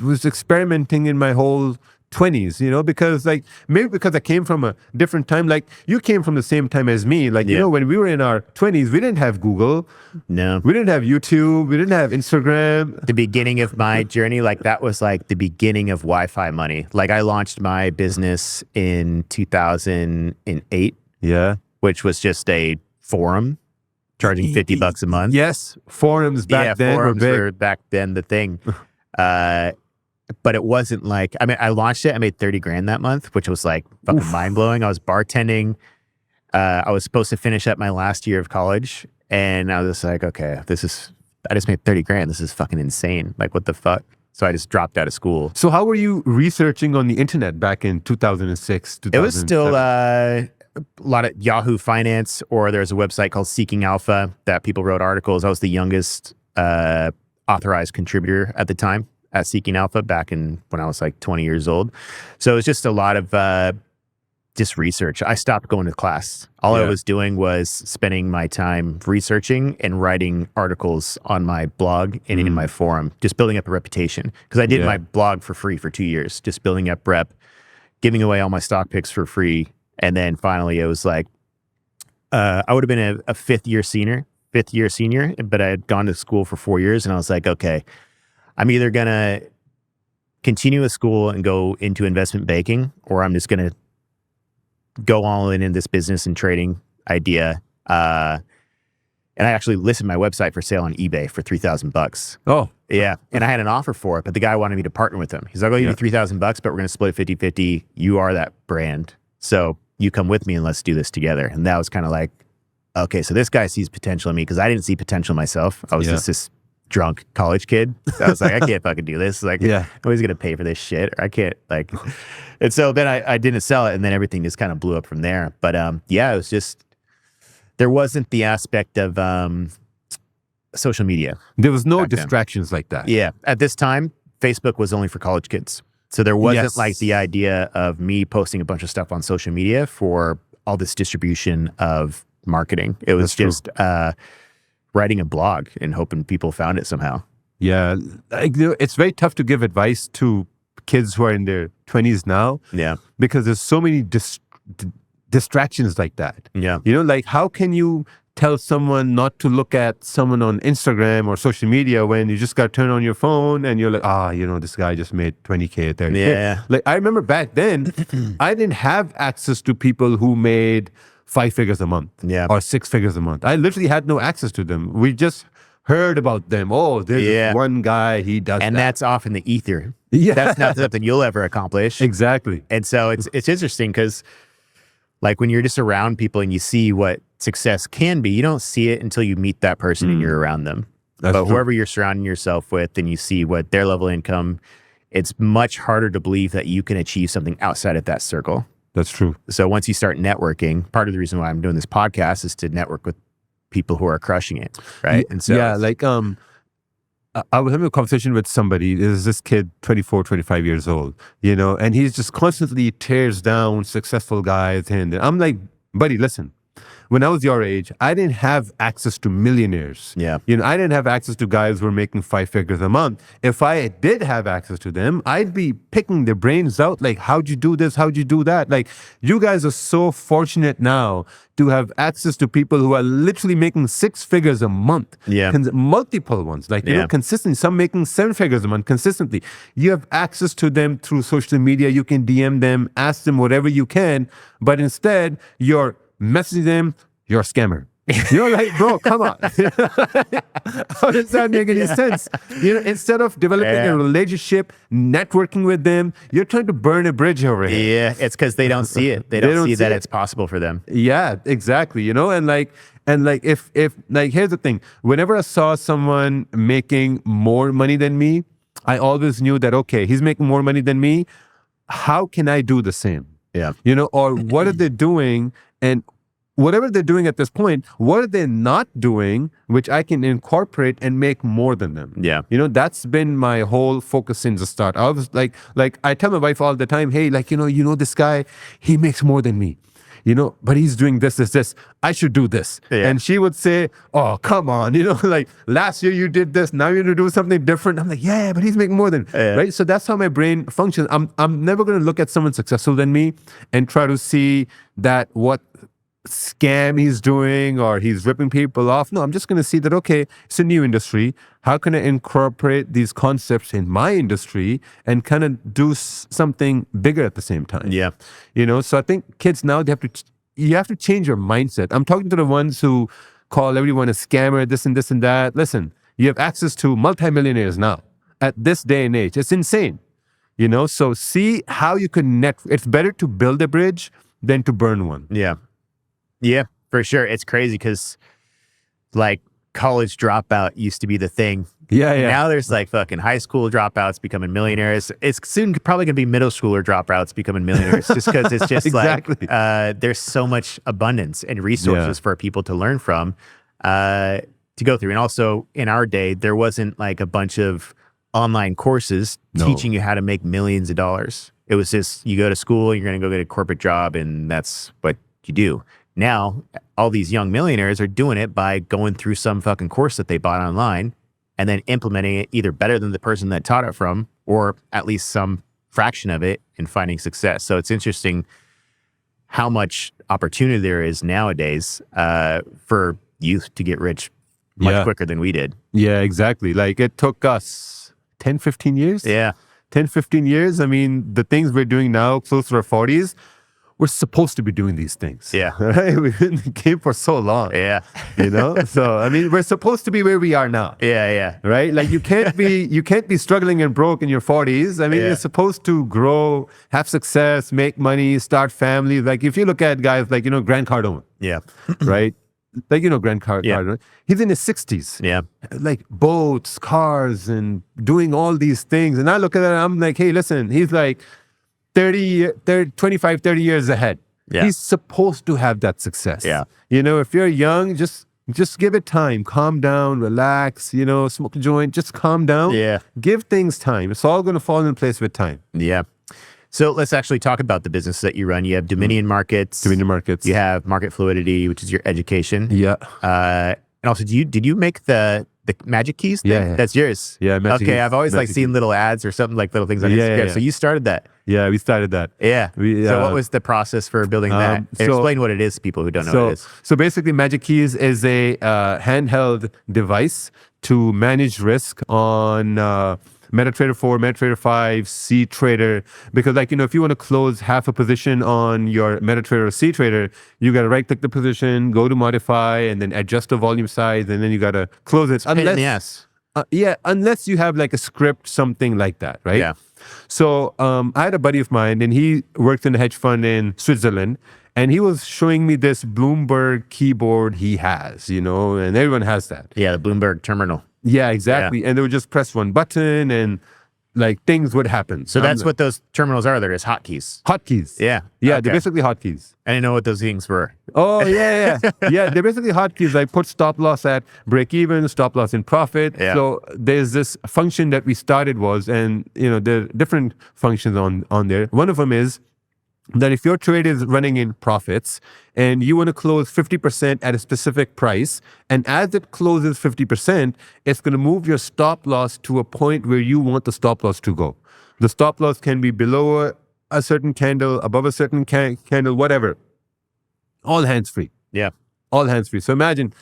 was experimenting in my whole 20s, you know, because like maybe because I came from a different time. Like you came from the same time as me. Like, you know, when we were in our 20s, we didn't have Google.
No.
We didn't have YouTube. We didn't have Instagram.
The beginning of my journey, like that was like the beginning of Wi-Fi money. Like I launched my business in 2008,
Yeah.
which was just a forum charging $50 a month.
Yes. Forums back then
forums
were big.
were back then the thing. But it wasn't like, I mean, I launched it, I made 30 grand that month, which was like fucking mind blowing. I was bartending. I was supposed to finish up my last year of college. And I was just like, okay, I just made 30 grand. This is fucking insane. Like, what the fuck? So I just dropped out of school.
So how were you researching on the internet back in 2006, 2007?
It was still a lot of Yahoo Finance, or there's a website called Seeking Alpha that people wrote articles. I was the youngest authorized contributor at the time at Seeking Alpha back in when I was like 20 years old. So it was just a lot of just research. I stopped going to class. All I was doing was spending my time researching and writing articles on my blog and in my forum, just building up a reputation. Because I did my blog for free for 2 years, just building up rep, giving away all my stock picks for free. And then finally it was like, I would have been a fifth year senior, but I had gone to school for 4 years, and I was like, okay, I'm either going to continue with school and go into investment banking, or I'm just going to go all in this business and trading idea. And I actually listed my website for sale on eBay for $3,000.
Oh,
yeah. And I had an offer for it, but the guy wanted me to partner with him. He's like, I'll give you $3,000, but we're going to split it 50-50. You are that brand. So you come with me and let's do this together. And that was kind of like, okay, so this guy sees potential in me, because I didn't see potential myself. I was just this drunk college kid. So I was like, I can't fucking do this. Like, nobody's going to pay for this shit. Or I can't like, and so then I didn't sell it, and then everything just kind of blew up from there. But yeah, it was just, there wasn't the aspect of social media.
There was no distractions like that.
Yeah. At this time, Facebook was only for college kids. So there wasn't like the idea of me posting a bunch of stuff on social media for all this distribution of marketing. It was just writing a blog and hoping people found it somehow.
Yeah. Like, you know, it's very tough to give advice to kids who are in their 20s now.
Yeah.
Because there's so many distractions like that.
Yeah.
You know, like how can you tell someone not to look at someone on Instagram or social media when you just got to turn on your phone and you're like, you know, this guy just made 20K, 30K.
Yeah.
Like I remember back then, I didn't have access to people who made 5 figures a month or 6 figures a month. I literally had no access to them. We just heard about them. Oh, there's this one guy, he does
and
that.
that's off in the ether.
Yeah.
That's not something you'll ever accomplish.
Exactly.
And so it's interesting because like when you're just around people and you see what success can be, you don't see it until you meet that person and you're around them.
That's
but
true.
whoever you're surrounding yourself with and you see what their level of income, it's much harder to believe that you can achieve something outside of that circle.
That's true.
So once you start networking, part of the reason why I'm doing this podcast is to network with people who are crushing it, right? And so
like I was having a conversation with somebody. There's this kid, 24, 25 years old, you know, and he's just constantly tears down successful guys. And I'm like, buddy, listen, when I was your age, I didn't have access to millionaires.
Yeah.
You know, I didn't have access to guys who were making 5 figures a month. If I did have access to them, I'd be picking their brains out. Like, how'd you do this? How'd you do that? Like, you guys are so fortunate now to have access to people who are literally making 6 figures a month.
Yeah.
Multiple ones. Like, you know, consistently, some making 7 figures a month consistently. You have access to them through social media. You can DM them, ask them whatever you can. But instead, you're messaging them, you're a scammer. You're like, bro, come on. How does that make any sense? You know, instead of developing a relationship, networking with them, you're trying to burn a bridge over here.
Yeah, it's because they don't see it. They don't see that it's possible for them.
Yeah, exactly. You know, and if here's the thing. Whenever I saw someone making more money than me, I always knew that, okay, he's making more money than me. How can I do the same?
Yeah.
You know, or what are they doing? And whatever they're doing at this point, what are they not doing, which I can incorporate and make more than them?
Yeah.
You know, that's been my whole focus since the start. I was like I tell my wife all the time, hey, like, you know, this guy, he makes more than me. but he's doing this. I should do this.
Yeah.
And she would say, oh, come on, like last year you did this, now you're going to do something different. I'm like, yeah, but he's making more than, right? So that's how my brain functions. I'm never going to look at someone successful than me and try to see that what scam he's doing or he's ripping people off. No, I'm just going to see that, okay, it's a new industry. How can I incorporate these concepts in my industry and kind of do something bigger at the same time?
Yeah.
So I think kids now, you have to change your mindset. I'm talking to the ones who call everyone a scammer, this and this and that. Listen, you have access to multimillionaires now at this day and age. It's insane. So see how you can it's better to build a bridge than to burn one.
Yeah. Yeah, for sure. It's crazy because like college dropout used to be the thing.
Yeah.
Now there's like fucking high school dropouts becoming millionaires. It's soon probably going to be middle schooler dropouts becoming millionaires just because it's just
exactly.
like there's so much abundance and resources for people to learn from to go through. And also in our day, there wasn't like a bunch of online courses teaching you how to make millions of dollars. It was just you go to school, you're going to go get a corporate job, and that's what you do. Now, all these young millionaires are doing it by going through some fucking course that they bought online and then implementing it either better than the person that taught it from or at least some fraction of it and finding success. So it's interesting how much opportunity there is nowadays for youth to get rich much quicker than we did.
Yeah, exactly. Like it took us 10, 15 years.
Yeah.
10, 15 years. I mean, the things we're doing now, close to our 40s, we're supposed to be doing these things.
Yeah.
Right? We've been in the game for so long.
Yeah.
So, I mean, we're supposed to be where we are now.
Yeah.
Right? Like you can't be struggling and broke in your 40s. I mean, you're supposed to grow, have success, make money, start families. Like if you look at guys like, Grant Cardone.
Yeah.
Right? Like, Grant Cardone. He's in his 60s.
Yeah.
Like boats, cars, and doing all these things. And I look at it and I'm like, hey, listen, he's like 25, 30 years ahead.
Yeah.
He's supposed to have that success.
Yeah.
If you're young, just give it time. Calm down, relax, smoke a joint, just calm down.
Yeah.
Give things time. It's all going to fall in place with time.
Yeah. So let's actually talk about the business that you run. You have Dominion Markets. You have Market Fluidity, which is your education.
Yeah.
And also, did you make the Magic Keys thing?
Yeah.
That's yours.
Yeah.
Okay.
Keys.
I've always seen little ads or something like little things on Instagram.
Yeah.
So you started that.
Yeah, we started that.
Yeah. So what was the process for building that? Explain what it is to people who don't know what it is.
So basically, Magic Keys is a handheld device to manage risk on MetaTrader 4, MetaTrader 5, C Trader. Because if you want to close half a position on your MetaTrader or C Trader, you got to right click the position, go to modify, and then adjust the volume size, and then you got to close it. Unless you have like a script, something like that, right?
Yeah.
So I had a buddy of mine, and he worked in a hedge fund in Switzerland, and he was showing me this Bloomberg keyboard he has, and everyone has that.
Yeah, the Bloomberg terminal.
Yeah, exactly. Yeah. And they would just press one button, and like things would happen.
So that's what those terminals are. They're just hotkeys.
Hotkeys.
Yeah.
Yeah, they're basically hotkeys.
I didn't know what those things were.
Oh, yeah. Yeah, they're basically hotkeys. Like put stop loss at break even, stop loss in profit.
Yeah.
So there's this function that we started and there are different functions on there. One of them is that if your trade is running in profits and you want to close 50% at a specific price, and as it closes 50%, it's going to move your stop loss to a point where you want the stop loss to go. The stop loss can be below a certain candle, above a certain candle, whatever. All hands-free.
Yeah.
All hands-free. So imagine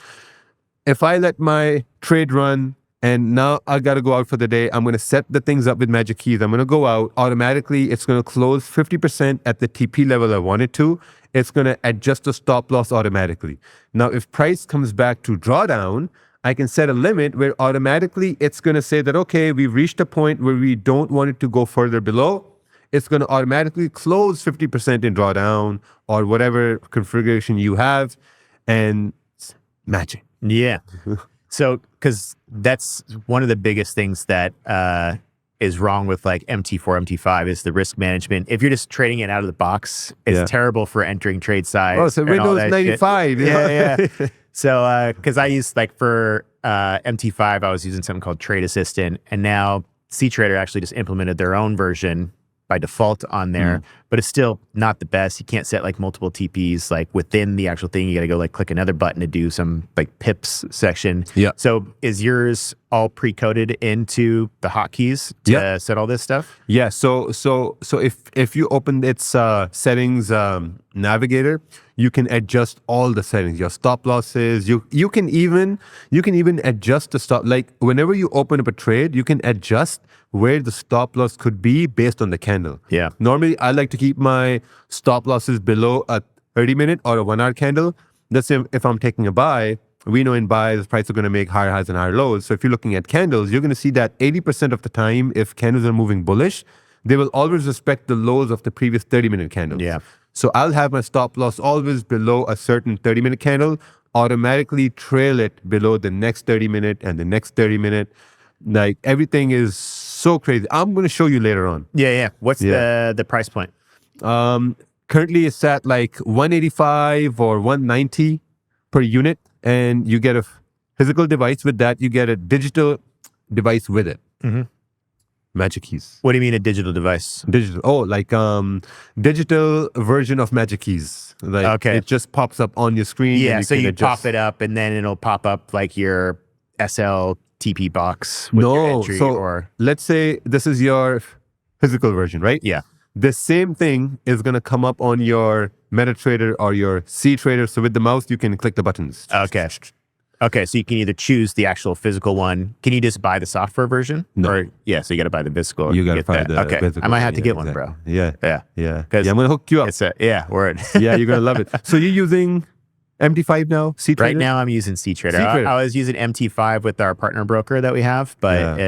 if I let my trade run and now I got to go out for the day, I'm going to set the things up with Magic Keys. I'm going to go out. Automatically, it's going to close 50% at the TP level I want it to. It's going to adjust the stop loss automatically. Now, if price comes back to drawdown, I can set a limit where automatically it's going to say that, okay, we've reached a point where we don't want it to go further below. It's going to automatically close 50% in drawdown or whatever configuration you have, and it's magic.
Yeah. So, because that's one of the biggest things that is wrong with like MT4, MT5 is the risk management. If you're just trading it out of the box, it's terrible for entering trade size.
Oh, so Windows 95.
Yeah. So, because I used for MT5, I was using something called Trade Assistant, and now C Trader actually just implemented their own version by default on there. but it's still not the best. You can't set like multiple TPs like within the actual thing. You got to go like click another button to do some like pips section.
Yeah.
So is yours all pre-coded into the hotkeys to set all this stuff?
Yeah. So if you open its settings navigator, you can adjust all the settings, your stop losses. You can even adjust the stop. Like whenever you open up a trade, you can adjust where the stop loss could be based on the candle.
Yeah.
Normally, I like to keep my stop losses below a 30-minute or a 1-hour candle. Let's say if I'm taking a buy, we know in buy, the price are going to make higher highs and higher lows. So if you're looking at candles, you're going to see that 80% of the time, if candles are moving bullish, they will always respect the lows of the previous 30-minute candles.
Yeah.
So I'll have my stop loss always below a certain 30-minute candle, automatically trail it below the next 30-minute and the next 30-minute. Like everything is so crazy. I'm going to show you later on.
Yeah. What's the price point?
Currently it's at like 185 or 190 per unit, and you get a physical device with that. You get a digital device with it. Magic Keys.
What do you mean a digital device?
Digital. Oh, like digital version of Magic Keys. Like
Okay.
it just pops up on your screen.
Yeah,
and
so
can
you
adjust.
pop it up and then it'll pop up like your SL TP box with your entry or
let's say this is your physical version, right?
yeah.
The same thing is going to come up on your MetaTrader or your C-Trader. So with the mouse, you can click the buttons.
Okay, so you can either choose the actual physical one. Can you just buy the software version?
No.
Or, yeah, so you got to buy the physical.
You got to
get
buy
that.
the
Okay,
physical.
I might have to
Yeah,
get one,
exactly.
bro.
Yeah.
Yeah.
Yeah.
'Cause
I'm going to hook you up.
It's word.
Yeah, you're going to love it. So you're using MT5 now? C-Trader?
Right now I'm using C-Trader.
C-Trader.
I was using MT5 with our partner broker that we have, but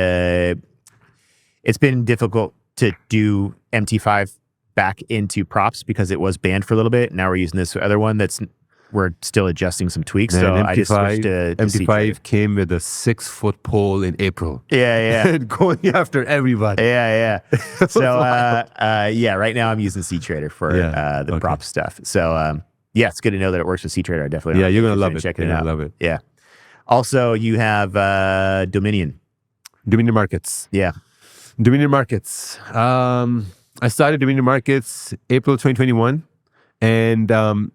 it's been difficult to do MT5 back into props because it was banned for a little bit. Now we're using this other one we're still adjusting some tweaks. So I just switched to
MT5
C-Trader.
came with a 6-foot pole in April.
Yeah.
And going after everybody.
Yeah. So, right now I'm using C-Trader for the prop stuff. So, it's good to know that it works with C-Trader. I definitely
Yeah, you're going to love it.
Checking
You're
it out.
gonna love it.
Yeah. Also, you have Dominion.
Dominion Markets.
Yeah.
Dominion Markets. I started Dominion Markets April 2021. And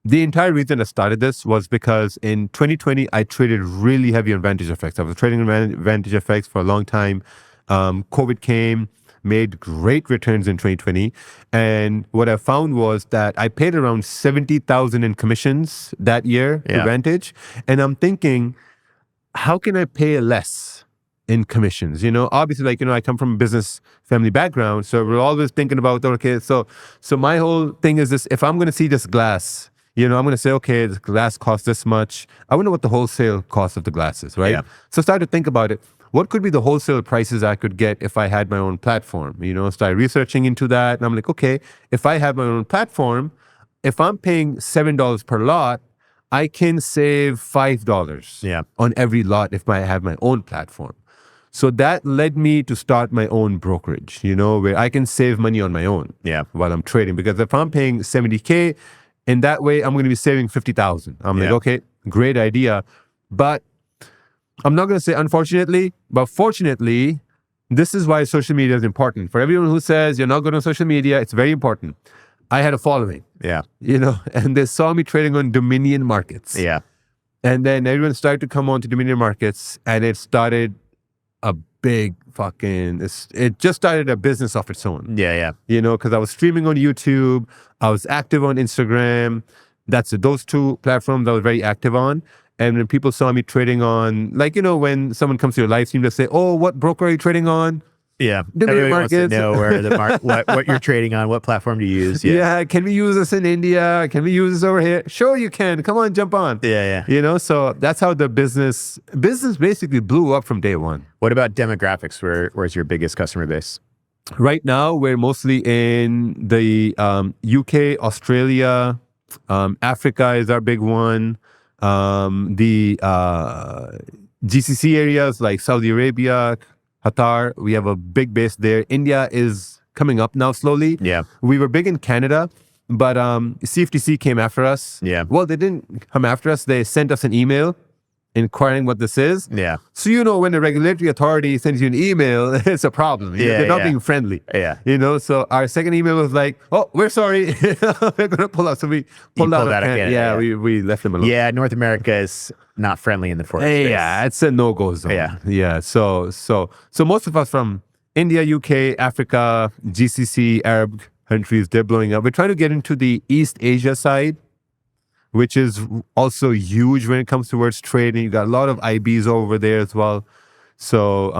the entire reason I started this was because in 2020, I traded really heavy on Vantage Effects. I was trading on Vantage Effects for a long time. COVID came, made great returns in 2020. And what I found was that I paid around $70,000 in commissions that year to Vantage. And I'm thinking, how can I pay less in commissions? Obviously, I come from a business family background. So we're always thinking about, okay, so my whole thing is this: if I'm going to see this glass, I'm going to say, okay, this glass costs this much. I wonder what the wholesale cost of the glass is, right?
Yeah.
So I started to think about it. What could be the wholesale prices I could get if I had my own platform? Started researching into that. And I'm like, okay, if I have my own platform, if I'm paying $7 per lot, I can save $5 on every lot if I have my own platform. So that led me to start my own brokerage, where I can save money on my own while I'm trading. Because if I'm paying $70K, in that way, I'm going to be saving $50,000. I'm like, okay, great idea. But I'm not going to say unfortunately, but fortunately, this is why social media is important. For everyone who says you're not good on social media, it's very important. I had a following, and they saw me trading on Dominion Markets.
Yeah.
And then everyone started to come on to Dominion Markets, and it started a big it just started a business of its own.
Yeah.
Because I was streaming on YouTube, I was active on Instagram. That's those two platforms I was very active on. And when people saw me trading on, when someone comes to your live stream, they say, "Oh, what broker are you trading on?"
Yeah.
Dominion
Everybody wants to
Markets.
know where what you're trading on, what platform do you use?
Yeah. Can we use this in India? Can we use this over here? Sure, you can. Come on, jump on.
Yeah.
So that's how the business basically blew up from day one.
What about demographics? Where's your biggest customer base?
Right now, we're mostly in the UK, Australia, Africa is our big one. The GCC areas like Saudi Arabia, Qatar, we have a big base there. India is coming up now slowly.
Yeah.
We were big in Canada, but CFTC came after us.
Yeah.
Well, they didn't come after us. They sent us an email inquiring what this is.
Yeah.
So, you know, when a regulatory authority sends you an email, it's a problem.
Yeah,
They're not
yeah.
being friendly.
Yeah.
You know, so our second email was like, oh, we're sorry. We're going to pull out. So we pulled out.
again.
Yeah, we left them alone.
Yeah, North America is not friendly in the forex space.
Yeah, it's a no-go zone. Yeah. So most of us from India, UK, Africa, GCC, Arab countries, they're blowing up. We're trying to get into the East Asia side, which is also huge when it comes towards trading. You got a lot of IBs over there as well. So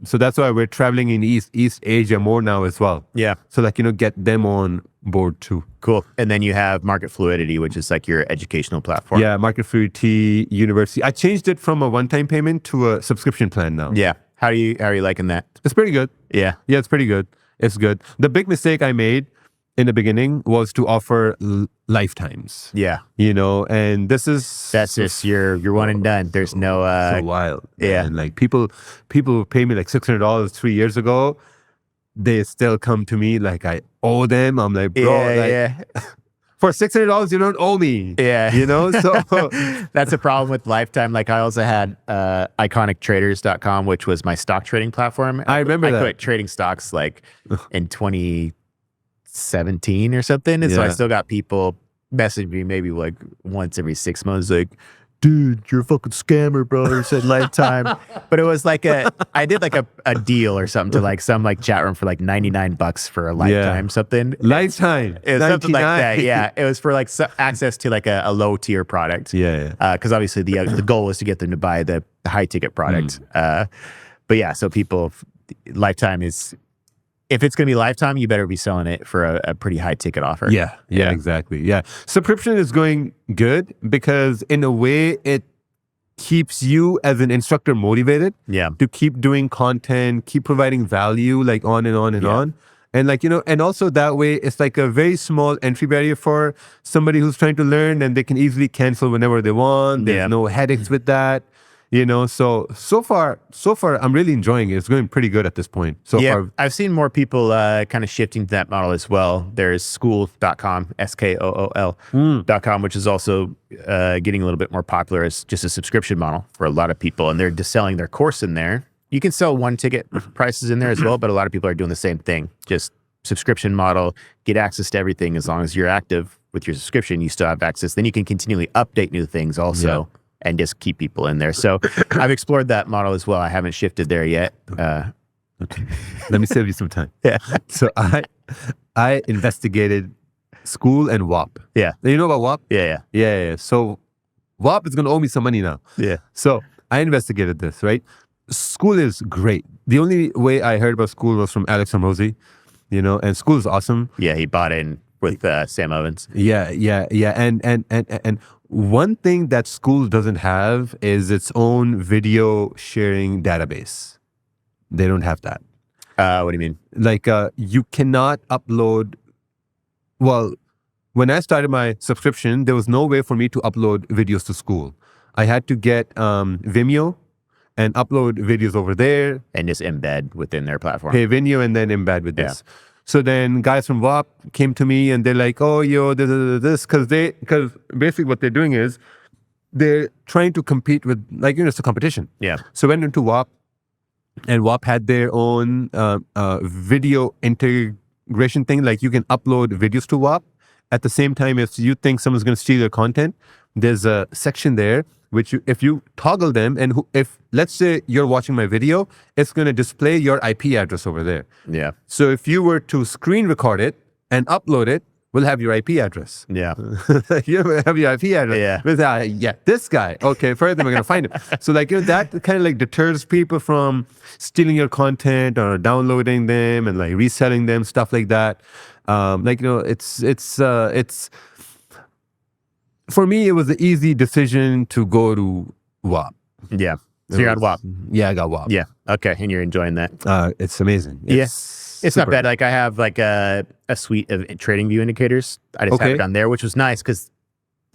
so that's why we're traveling in East Asia more now as well.
Yeah.
So like, you know, get them on board too.
Cool. And then you have Market Fluidity, which is like your educational platform.
Yeah, Market Fluidity University. I changed it from a one-time payment to a subscription plan now.
Yeah. How are you liking that?
It's pretty good.
Yeah.
Yeah, it's pretty good. It's good. The big mistake I made in the beginning was to offer lifetimes.
Yeah.
You know, and this is
That's just you're one and done. There's no
so wild.
yeah.
And like people pay me like $600 3 years ago. They still come to me like I owe them. I'm like, bro,
yeah.
for $600 you don't owe me.
Yeah.
You know, so
that's a problem with Lifetime. Like I also had iconictraders.com, which was my stock trading platform.
I remember that.
I quit trading stocks like in 2017 or something. And so I
Yeah.
still got people message me maybe like once every 6 months, like, dude, you're a fucking scammer, bro. You said Lifetime. But it was like I did like a deal or something to like some like chat room for like $99 for a Lifetime something.
Lifetime.
It was something like
99.
that. Yeah. It was for like access to like a low tier product.
Yeah.
Because obviously the goal was to get them to buy the high ticket product. But yeah, so people, Lifetime is, if it's going to be Lifetime, you better be selling it for a pretty high ticket offer.
Yeah, exactly. Yeah. Subscription is going good because in a way it keeps you as an instructor motivated
Yeah.
to keep doing content, keep providing value, like on and on and on. And like, you know, and also that way it's like a very small entry barrier for somebody who's trying to learn, and they can easily cancel whenever they want. There's no headaches with that. You know, so far, I'm really enjoying it. It's going pretty good at this point. So far,
I've seen more people kind of shifting to that model as well. There's school.com, SKOOL.com, which is also getting a little bit more popular as just a subscription model for a lot of people. And they're just selling their course in there. You can sell one ticket prices in there as well, but a lot of people are doing the same thing. Just subscription model, get access to everything. As long as you're active with your subscription, you still have access. Then you can continually update new things also. And just keep people in there. So I've explored that model as well. I haven't shifted there yet.
Okay. Let me save you some time.
Yeah.
So I investigated school and WAP.
Yeah.
You know about WAP?
Yeah.
Yeah. So WAP is going to owe me some money now.
Yeah.
So I investigated this, right? School is great. The only way I heard about school was from Alex Hormozi, you know, and school is awesome.
Yeah, he bought in with Sam Ovens.
Yeah. And one thing that school doesn't have is its own video sharing database. They don't have that.
What do you mean?
Like you cannot upload. Well, when I started my subscription, there was no way for me to upload videos to school. I had to get Vimeo and upload videos over there.
And just embed within their platform.
Pay Vimeo and then embed with this. So then guys from WAP came to me and they're like, oh, yo, this, because basically what they're doing is they're trying to compete with, like, you know, it's a competition.
Yeah.
So I went into WAP, and WAP had their own video integration thing. Like you can upload videos to WAP. At the same time, if you think someone's going to steal your content, there's a section there which if you toggle them, and if let's say you're watching my video, it's going to display your IP address over there.
Yeah.
So if you were to screen record it and upload it, we'll have your IP address.
Yeah.
You have your IP address.
Yeah.
This guy. Okay, first then we're going to find him. So like, you know, that kind of like deters people from stealing your content or downloading them and like reselling them, stuff like that. Like, you know, it's for me, it was an easy decision to go to WAP.
Yeah. So you're on WAP.
Yeah, I got WAP.
Yeah. Okay. And you're enjoying that.
It's amazing.
It's not bad. Like I have like a suite of trading view indicators. I just have it on there, which was nice because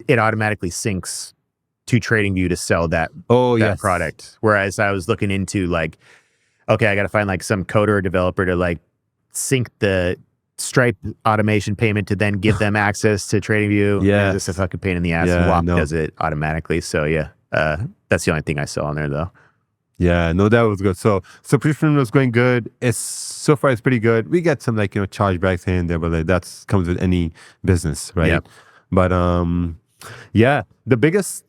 it automatically syncs to trading view to sell that product. Whereas I was looking into like, okay, I got to find like some coder or developer to like sync the Stripe automation payment to then give them access to TradingView.
Yeah,
it's just a fucking pain in the ass.
Yeah,
WAP does it automatically. So yeah,
That's the only thing I saw on there though.
Yeah, no, that was good. So subscription was going good. So far it's pretty good. We get some like, chargebacks here and there, but like that's comes with any business, right?
Yep.
But yeah, the biggest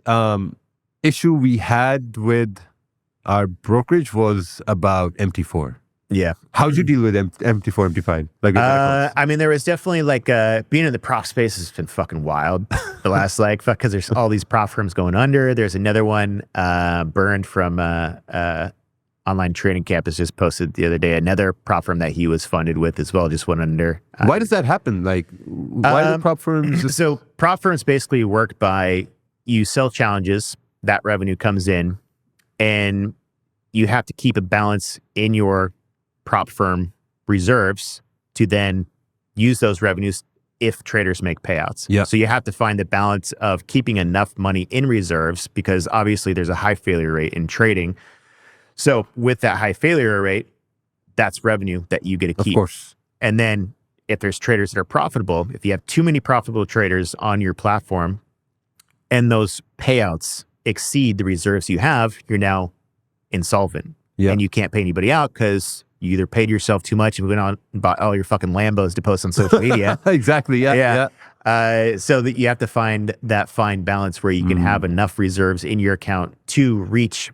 issue we had with our brokerage was about MT4.
Yeah.
How'd you deal with MT4, MT5? Like,
I mean, there was definitely like being in the prop space has been fucking wild. The last because there's all these prop firms going under. There's another one burned from Online Trading Campus just posted the other day. Another prop firm that he was funded with as well just went under.
why does that happen? Like, why do prop firms just...
So prop firms basically work by you sell challenges, that revenue comes in, and you have to keep a balance in your prop firm reserves to then use those revenues if traders make payouts.
Yeah.
So you have to find the balance of keeping enough money in reserves because obviously there's a high failure rate in trading. So with that high failure rate, that's revenue that you get to keep.
Of course.
And then if there's traders that are profitable, if you have too many profitable traders on your platform and those payouts exceed the reserves you have, you're now insolvent.
Yeah.
And you can't pay anybody out because you either paid yourself too much and went on and bought all your fucking Lambos to post on social media.
Exactly. Yeah.
So that you have to find that fine balance where you can have enough reserves in your account to reach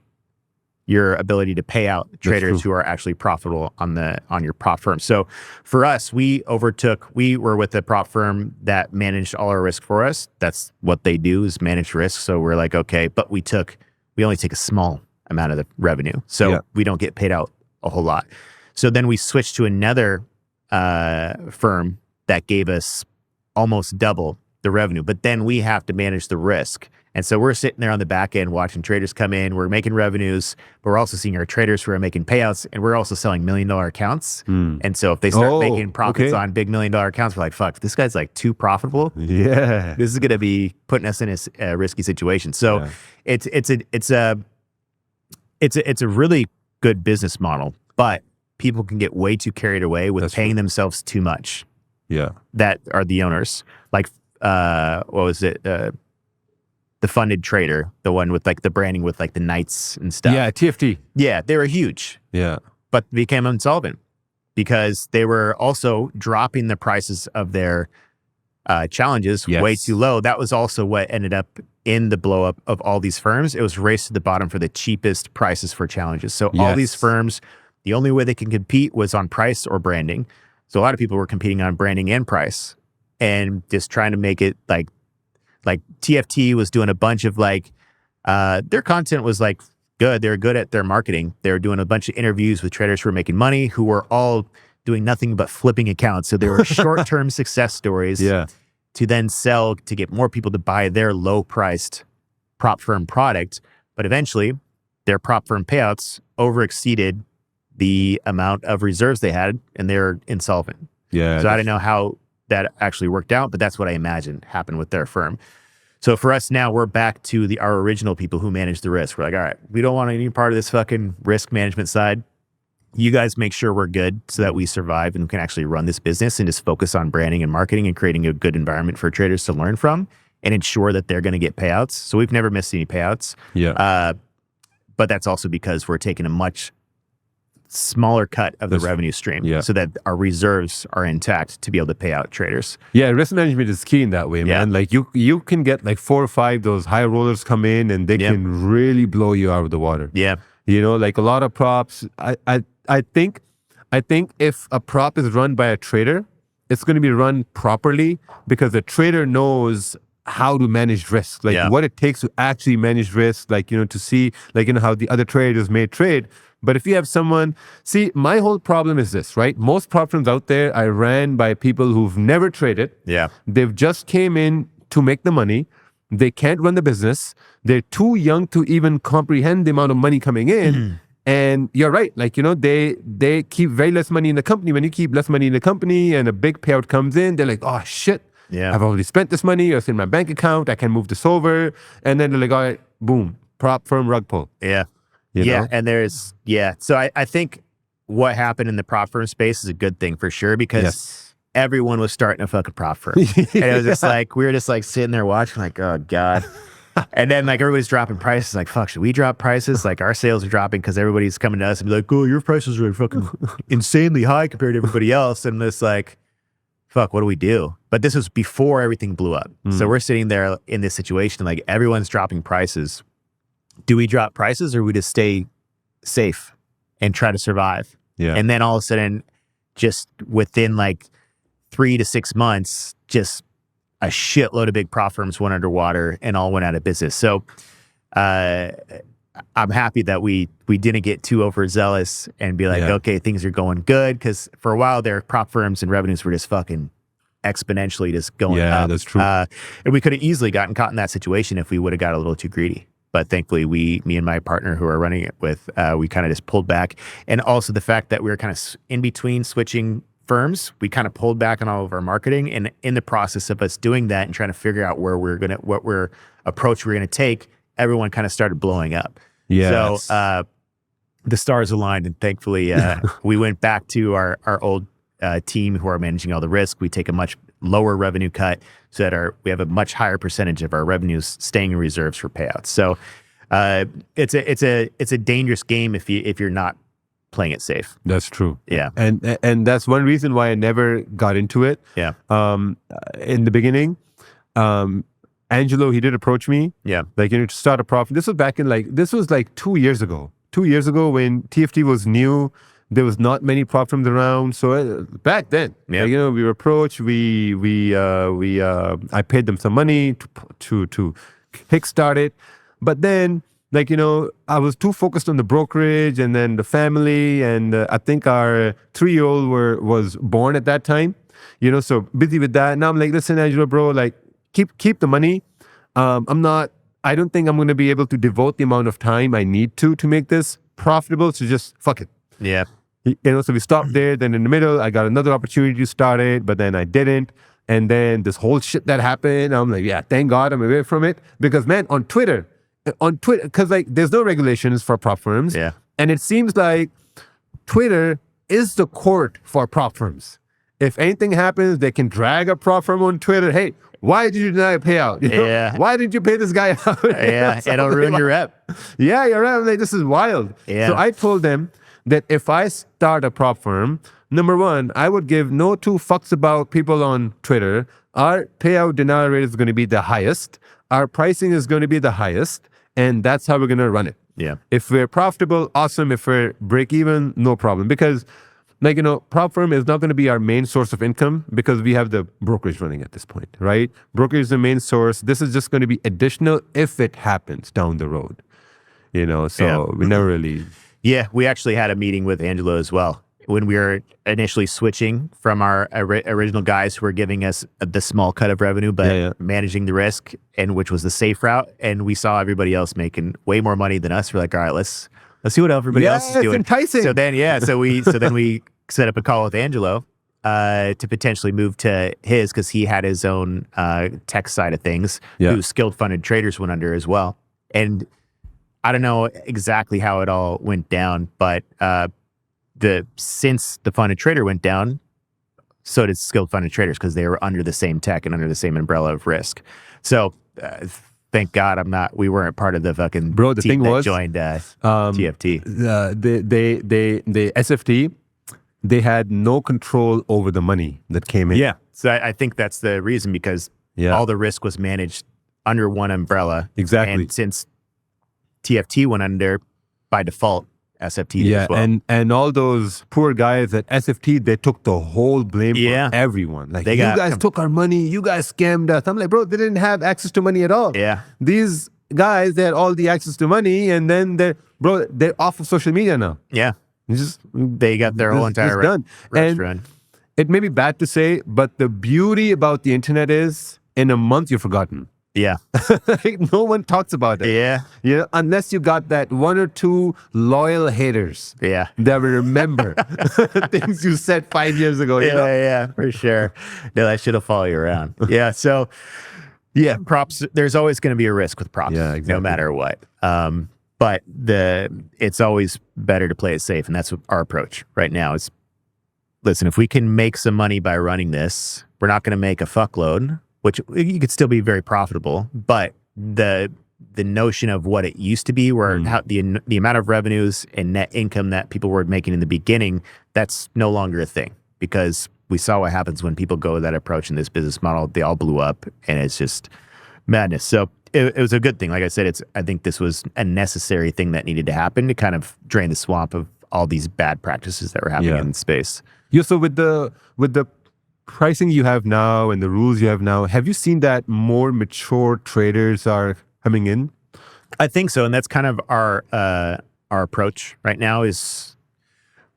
your ability to pay out traders who are actually profitable on your prop firm. So for us, we were with a prop firm that managed all our risk for us. That's what they do, is manage risk. So we're like, okay, but we only take a small amount of the revenue. So we don't get paid out a whole lot. So then we switched to another firm that gave us almost double the revenue, but then we have to manage the risk. And so we're sitting there on the back end watching traders come in. We're making revenues, but we're also seeing our traders who are making payouts, and we're also selling $1 million accounts. And so if they start making profits on big $1 million accounts, we're like, fuck, this guy's like too profitable.
Yeah.
This is going to be putting us in a risky situation. So it's a really good business model, but people can get way too carried away with paying themselves too much.
Yeah.
That are the owners. Like, what was it? The funded trader, the one with like the branding with like the knights and stuff.
Yeah, TFT.
Yeah, they were huge.
Yeah.
But became insolvent because they were also dropping the prices of their challenges way too low. That was also what ended up in the blow up of all these firms. It was race to the bottom for the cheapest prices for challenges. So all these firms, the only way they can compete was on price or branding. So a lot of people were competing on branding and price and just trying to make it like TFT was doing a bunch of their content was like good. They were good at their marketing. They were doing a bunch of interviews with traders who were making money, who were all doing nothing but flipping accounts. So they were short-term success stories to then sell to get more people to buy their low-priced prop firm product. But eventually, their prop firm payouts over-exceeded the amount of reserves they had, and they're insolvent.
Yeah.
So I don't know how that actually worked out, but that's what I imagine happened with their firm. So for us now, we're back to our original people who manage the risk. We're like, all right, we don't want any part of this fucking risk management side. You guys make sure we're good so that we survive and can actually run this business and just focus on branding and marketing and creating a good environment for traders to learn from and ensure that they're going to get payouts. So we've never missed any payouts.
Yeah.
But that's also because we're taking a much smaller cut of the revenue stream so that our reserves are intact to be able to pay out traders.
Yeah, risk management is key in that way, man. Like you can get like 4 or 5 those high rollers come in and they can really blow you out of the water.
Yeah.
You know, like a lot of props. I think if a prop is run by a trader, it's going to be run properly because the trader knows how to manage risk, like what it takes to actually manage risk, like, to see, like, how the other traders may trade. But if you have someone, see, my whole problem is this, right? Most prop firms out there I ran by people who've never traded.
Yeah.
They've just came in to make the money. They can't run the business. They're too young to even comprehend the amount of money coming in. And you're right, like, they keep very less money in the company. When you keep less money in the company and a big payout comes in, they're like, oh shit, I've already spent this money, or it's in my bank account, I can move this over. And then they're like, all right, boom, prop firm rug pull.
Yeah.
You know?
And so I think what happened in the prop firm space is a good thing for sure because everyone was starting a fucking prop firm. And it was just like, we were just like sitting there watching like, oh God. And then like everybody's dropping prices. Like, fuck, should we drop prices? Like our sales are dropping because everybody's coming to us and be like, oh, your prices are fucking insanely high compared to everybody else. And it's like, fuck, what do we do? But this was before everything blew up. So we're sitting there in this situation, like everyone's dropping prices. Do we drop prices or we just stay safe and try to survive?
Yeah.
And then all of a sudden, just within like 3 to 6 months, just a shitload of big prop firms went underwater and all went out of business. So I'm happy that we didn't get too overzealous and be like, okay, things are going good. Because for a while there, prop firms and revenues were just fucking exponentially just going up.
Yeah, that's true.
And we could have easily gotten caught in that situation if we would have got a little too greedy. But thankfully, me and my partner who are running it with, we kind of just pulled back. And also the fact that we were kind of in between switching firms, we kind of pulled back on all of our marketing. And in the process of us doing that and trying to figure out what approach we're gonna take, everyone kind of started blowing up.
Yeah.
So the stars aligned, and thankfully we went back to our old team who are managing all the risk. We take a much lower revenue cut so that we have a much higher percentage of our revenues staying in reserves for payouts. So it's a dangerous game if you're not playing it safe.
That's true.
Yeah.
And that's one reason why I never got into it.
Yeah.
In the beginning, Angelo, he did approach me.
Yeah.
Like, to start a profit. This was like 2 years ago. 2 years ago when TFT was new, there was not many prop firms around. So back then, we were approached. I paid them some money to kickstart it. But then, I was too focused on the brokerage and then the family, and I think our 3-year-old was born at that time. So busy with that. Now I'm like, listen, Angelo, bro, like keep the money. I don't think I'm going to be able to devote the amount of time I need to make this profitable. So just fuck it.
Yeah.
So we stopped there. Then in the middle, I got another opportunity to start it, but then I didn't. And then this whole shit that happened, I'm like, yeah, thank God I'm away from it. Because man, on Twitter, because like there's no regulations for prop firms.
Yeah.
And it seems like Twitter is the court for prop firms. If anything happens, they can drag a prop firm on Twitter. Hey, why did you deny a payout?
Yeah.
Why did you pay this guy out?
Yeah, it'll ruin your rep.
Yeah, you're right. I'm like, this is wild.
Yeah.
So I told them that if I start a prop firm, number one, I would give no two fucks about people on Twitter. Our payout denial rate is going to be the highest. Our pricing is going to be the highest. And that's how we're going to run it.
Yeah.
If we're profitable, awesome. If we're break even, no problem. Because prop firm is not going to be our main source of income because we have the brokerage running at this point, right? Brokerage is the main source. This is just going to be additional if it happens down the road, so we never really.
Yeah, we actually had a meeting with Angelo as well when we were initially switching from our original guys who were giving us the small cut of revenue, but managing the risk, and which was the safe route. And we saw everybody else making way more money than us. We're like, all right, let's see what everybody else is doing.
It's enticing.
So then, so then we set up a call with Angelo to potentially move to his, because he had his own tech side of things, whose skilled funded traders went under as well. And I don't know exactly how it all went down, but since the funded trader went down, so did skilled funded traders, because they were under the same tech and under the same umbrella of risk. So thank God we weren't part of the fucking
the
team
thing
that
was,
joined TFT.
The SFT, they had no control over the money that came in.
Yeah. So I think that's the reason, because all the risk was managed under one umbrella.
Exactly.
And since TFT went under, by default, SFT did as well.
And all those poor guys at SFT, they took the whole blame for everyone. Like, you guys took our money, you guys scammed us. I'm like, bro, they didn't have access to money at all.
Yeah.
These guys, they had all the access to money, and then they're off of social media now.
Yeah. They got their whole entire
done.
restaurant.
It may be bad to say, but the beauty about the internet is, in a month, you're forgotten.
Yeah.
Like, no one talks about it.
Yeah.
Unless you got that one or two loyal haters.
Yeah.
That will remember things you said 5 years ago.
Yeah, for sure. No, that should have followed you around. Yeah. So, props. There's always going to be a risk with props.
Yeah, exactly.
No matter what. But it's always better to play it safe, and that's our approach right now. Is, listen, if we can make some money by running this, we're not going to make a fuckload, which you could still be very profitable, but the the notion of what it used to be, where how the amount of revenues and net income that people were making in the beginning, that's no longer a thing, because we saw what happens when people go with that approach in this business model. They all blew up, and it's just madness. So it was a good thing. Like I said, I think this was a necessary thing that needed to happen to kind of drain the swamp of all these bad practices that were happening in space.
Yeah. So with the pricing you have now and the rules you have now, have you seen that more mature traders are coming in?
I think so, and that's kind of our approach right now. Is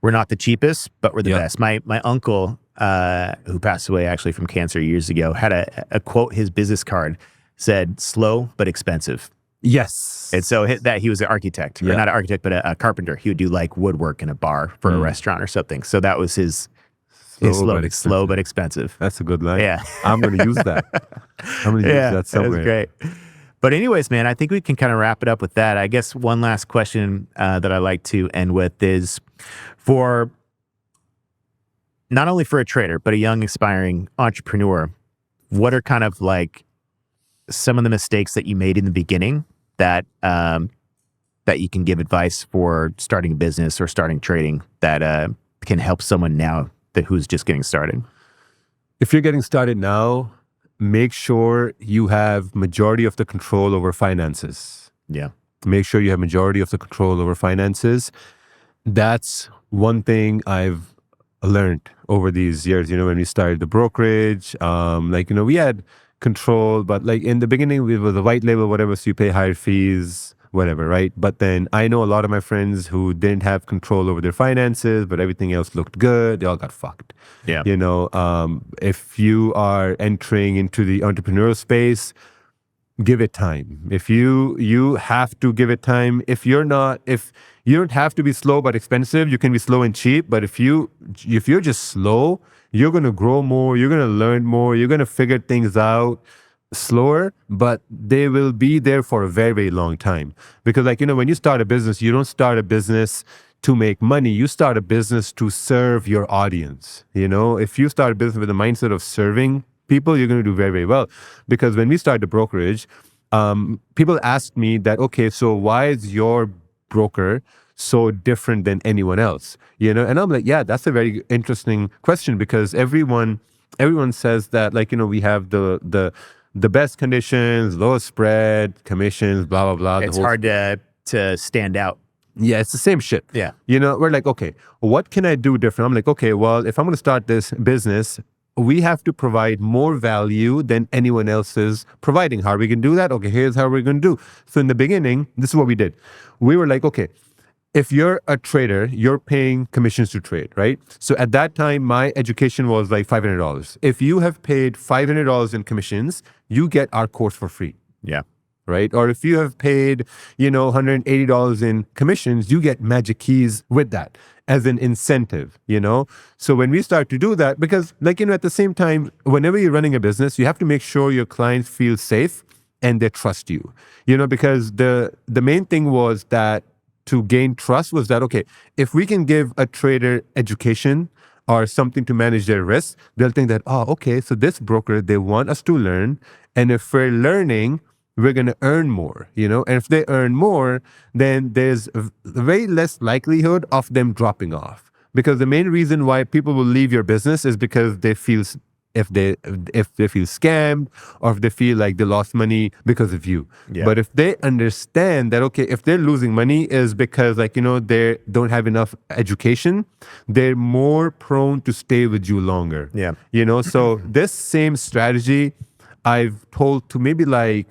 we're not the cheapest, but we're the best. My uncle, who passed away actually from cancer years ago, had a quote. His business card said, "Slow but expensive."
Yes.
And so he was an architect, or not an architect, but a carpenter. He would do like woodwork in a bar for a restaurant or something. So that was his slow but expensive.
That's a good line.
Yeah.
I'm going to use that. I'm going to use that somewhere.
That's great. But anyways, man, I think we can kind of wrap it up with that. I guess one last question that I like to end with is for not only for a trader, but a young aspiring entrepreneur, what are kind of like some of the mistakes that you made in the beginning that that you can give advice for starting a business or starting trading that can help someone now who's just getting started?
If you're getting started now, make sure you have majority of the control over finances.
Yeah.
Make sure you have majority of the control over finances. That's one thing I've learned over these years. When we started the brokerage, we had control, but like in the beginning, it was a white label, whatever, so you pay higher fees, whatever, right? But then I know a lot of my friends who didn't have control over their finances, but everything else looked good. They all got fucked.
Yeah.
If you are entering into the entrepreneurial space, give it time. If you have to give it time. If you don't have to be slow but expensive, you can be slow and cheap. But if you're just slow, you're going to grow more, you're going to learn more, you're going to figure things out slower, but they will be there for a very, very long time. Because when you start a business, you don't start a business to make money. You start a business to serve your audience. If you start a business with the mindset of serving people, you're going to do very, very well. Because when we started the brokerage, people asked me that, okay, so why is your broker so different than anyone else? And I'm like, yeah, that's a very interesting question, because everyone says that we have the best conditions, lowest spread, commissions, blah blah blah.
It's hard to stand out.
Yeah, it's the same shit.
Yeah.
We're like, okay, what can I do different? I'm like, okay, well, if I'm going to start this business, we have to provide more value than anyone else is providing. How are we going to do that? Okay, here's how we're going to do. So in the beginning, this is what we did. We were like, okay, if you're a trader, you're paying commissions to trade, right? So at that time, my education was like $500. If you have paid $500 in commissions, you get our course for free.
Yeah.
Right? Or if you have paid, $180 in commissions, you get magic keys with that as an incentive, So when we start to do that, because at the same time, whenever you're running a business, you have to make sure your clients feel safe and they trust you, because the main thing was that to gain trust was that, okay, if we can give a trader education or something to manage their risks, they'll think that, oh, okay, so this broker, they want us to learn. And if we're learning, we're going to earn more, And if they earn more, then there's very less likelihood of them dropping off. Because the main reason why people will leave your business is because they feel if they feel scammed, or if they feel like they lost money because of you.
Yeah.
But if they understand that, okay, if they're losing money is because they don't have enough education, they're more prone to stay with you longer.
Yeah.
So this same strategy I've told to maybe 10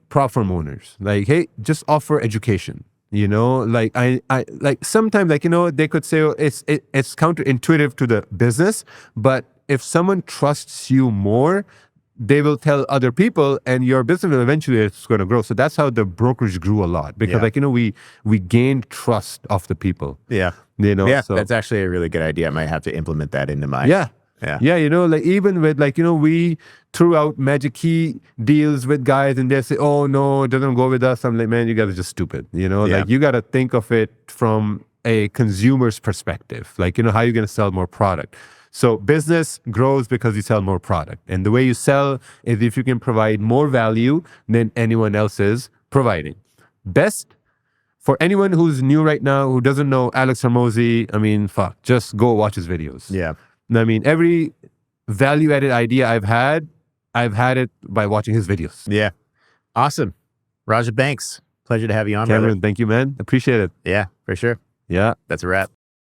prop firm owners, hey, just offer education. I sometimes they could say, oh, it's counterintuitive to the business, but if someone trusts you more, they will tell other people, and your business will eventually it's going to grow. So that's how the brokerage grew a lot, because we gained trust of the people.
Yeah.
So
that's actually a really good idea. I might have to implement that into my
Yeah, even with we threw out magic key deals with guys, and they say, oh no, it doesn't go with us. I'm like, man, you guys are just stupid. You got to think of it from a consumer's perspective. How are you going to sell more product? So business grows because you sell more product. And the way you sell is if you can provide more value than anyone else is providing. Best for anyone who's new right now, who doesn't know Alex Hormozi, I mean, just go watch his videos.
Yeah.
I mean, every value-added idea I've had it by watching his videos.
Yeah. Awesome. Raja Banks, pleasure to have you on,
Cameron,
brother.
thank you, man. Appreciate it.
Yeah, for sure.
Yeah.
That's a wrap.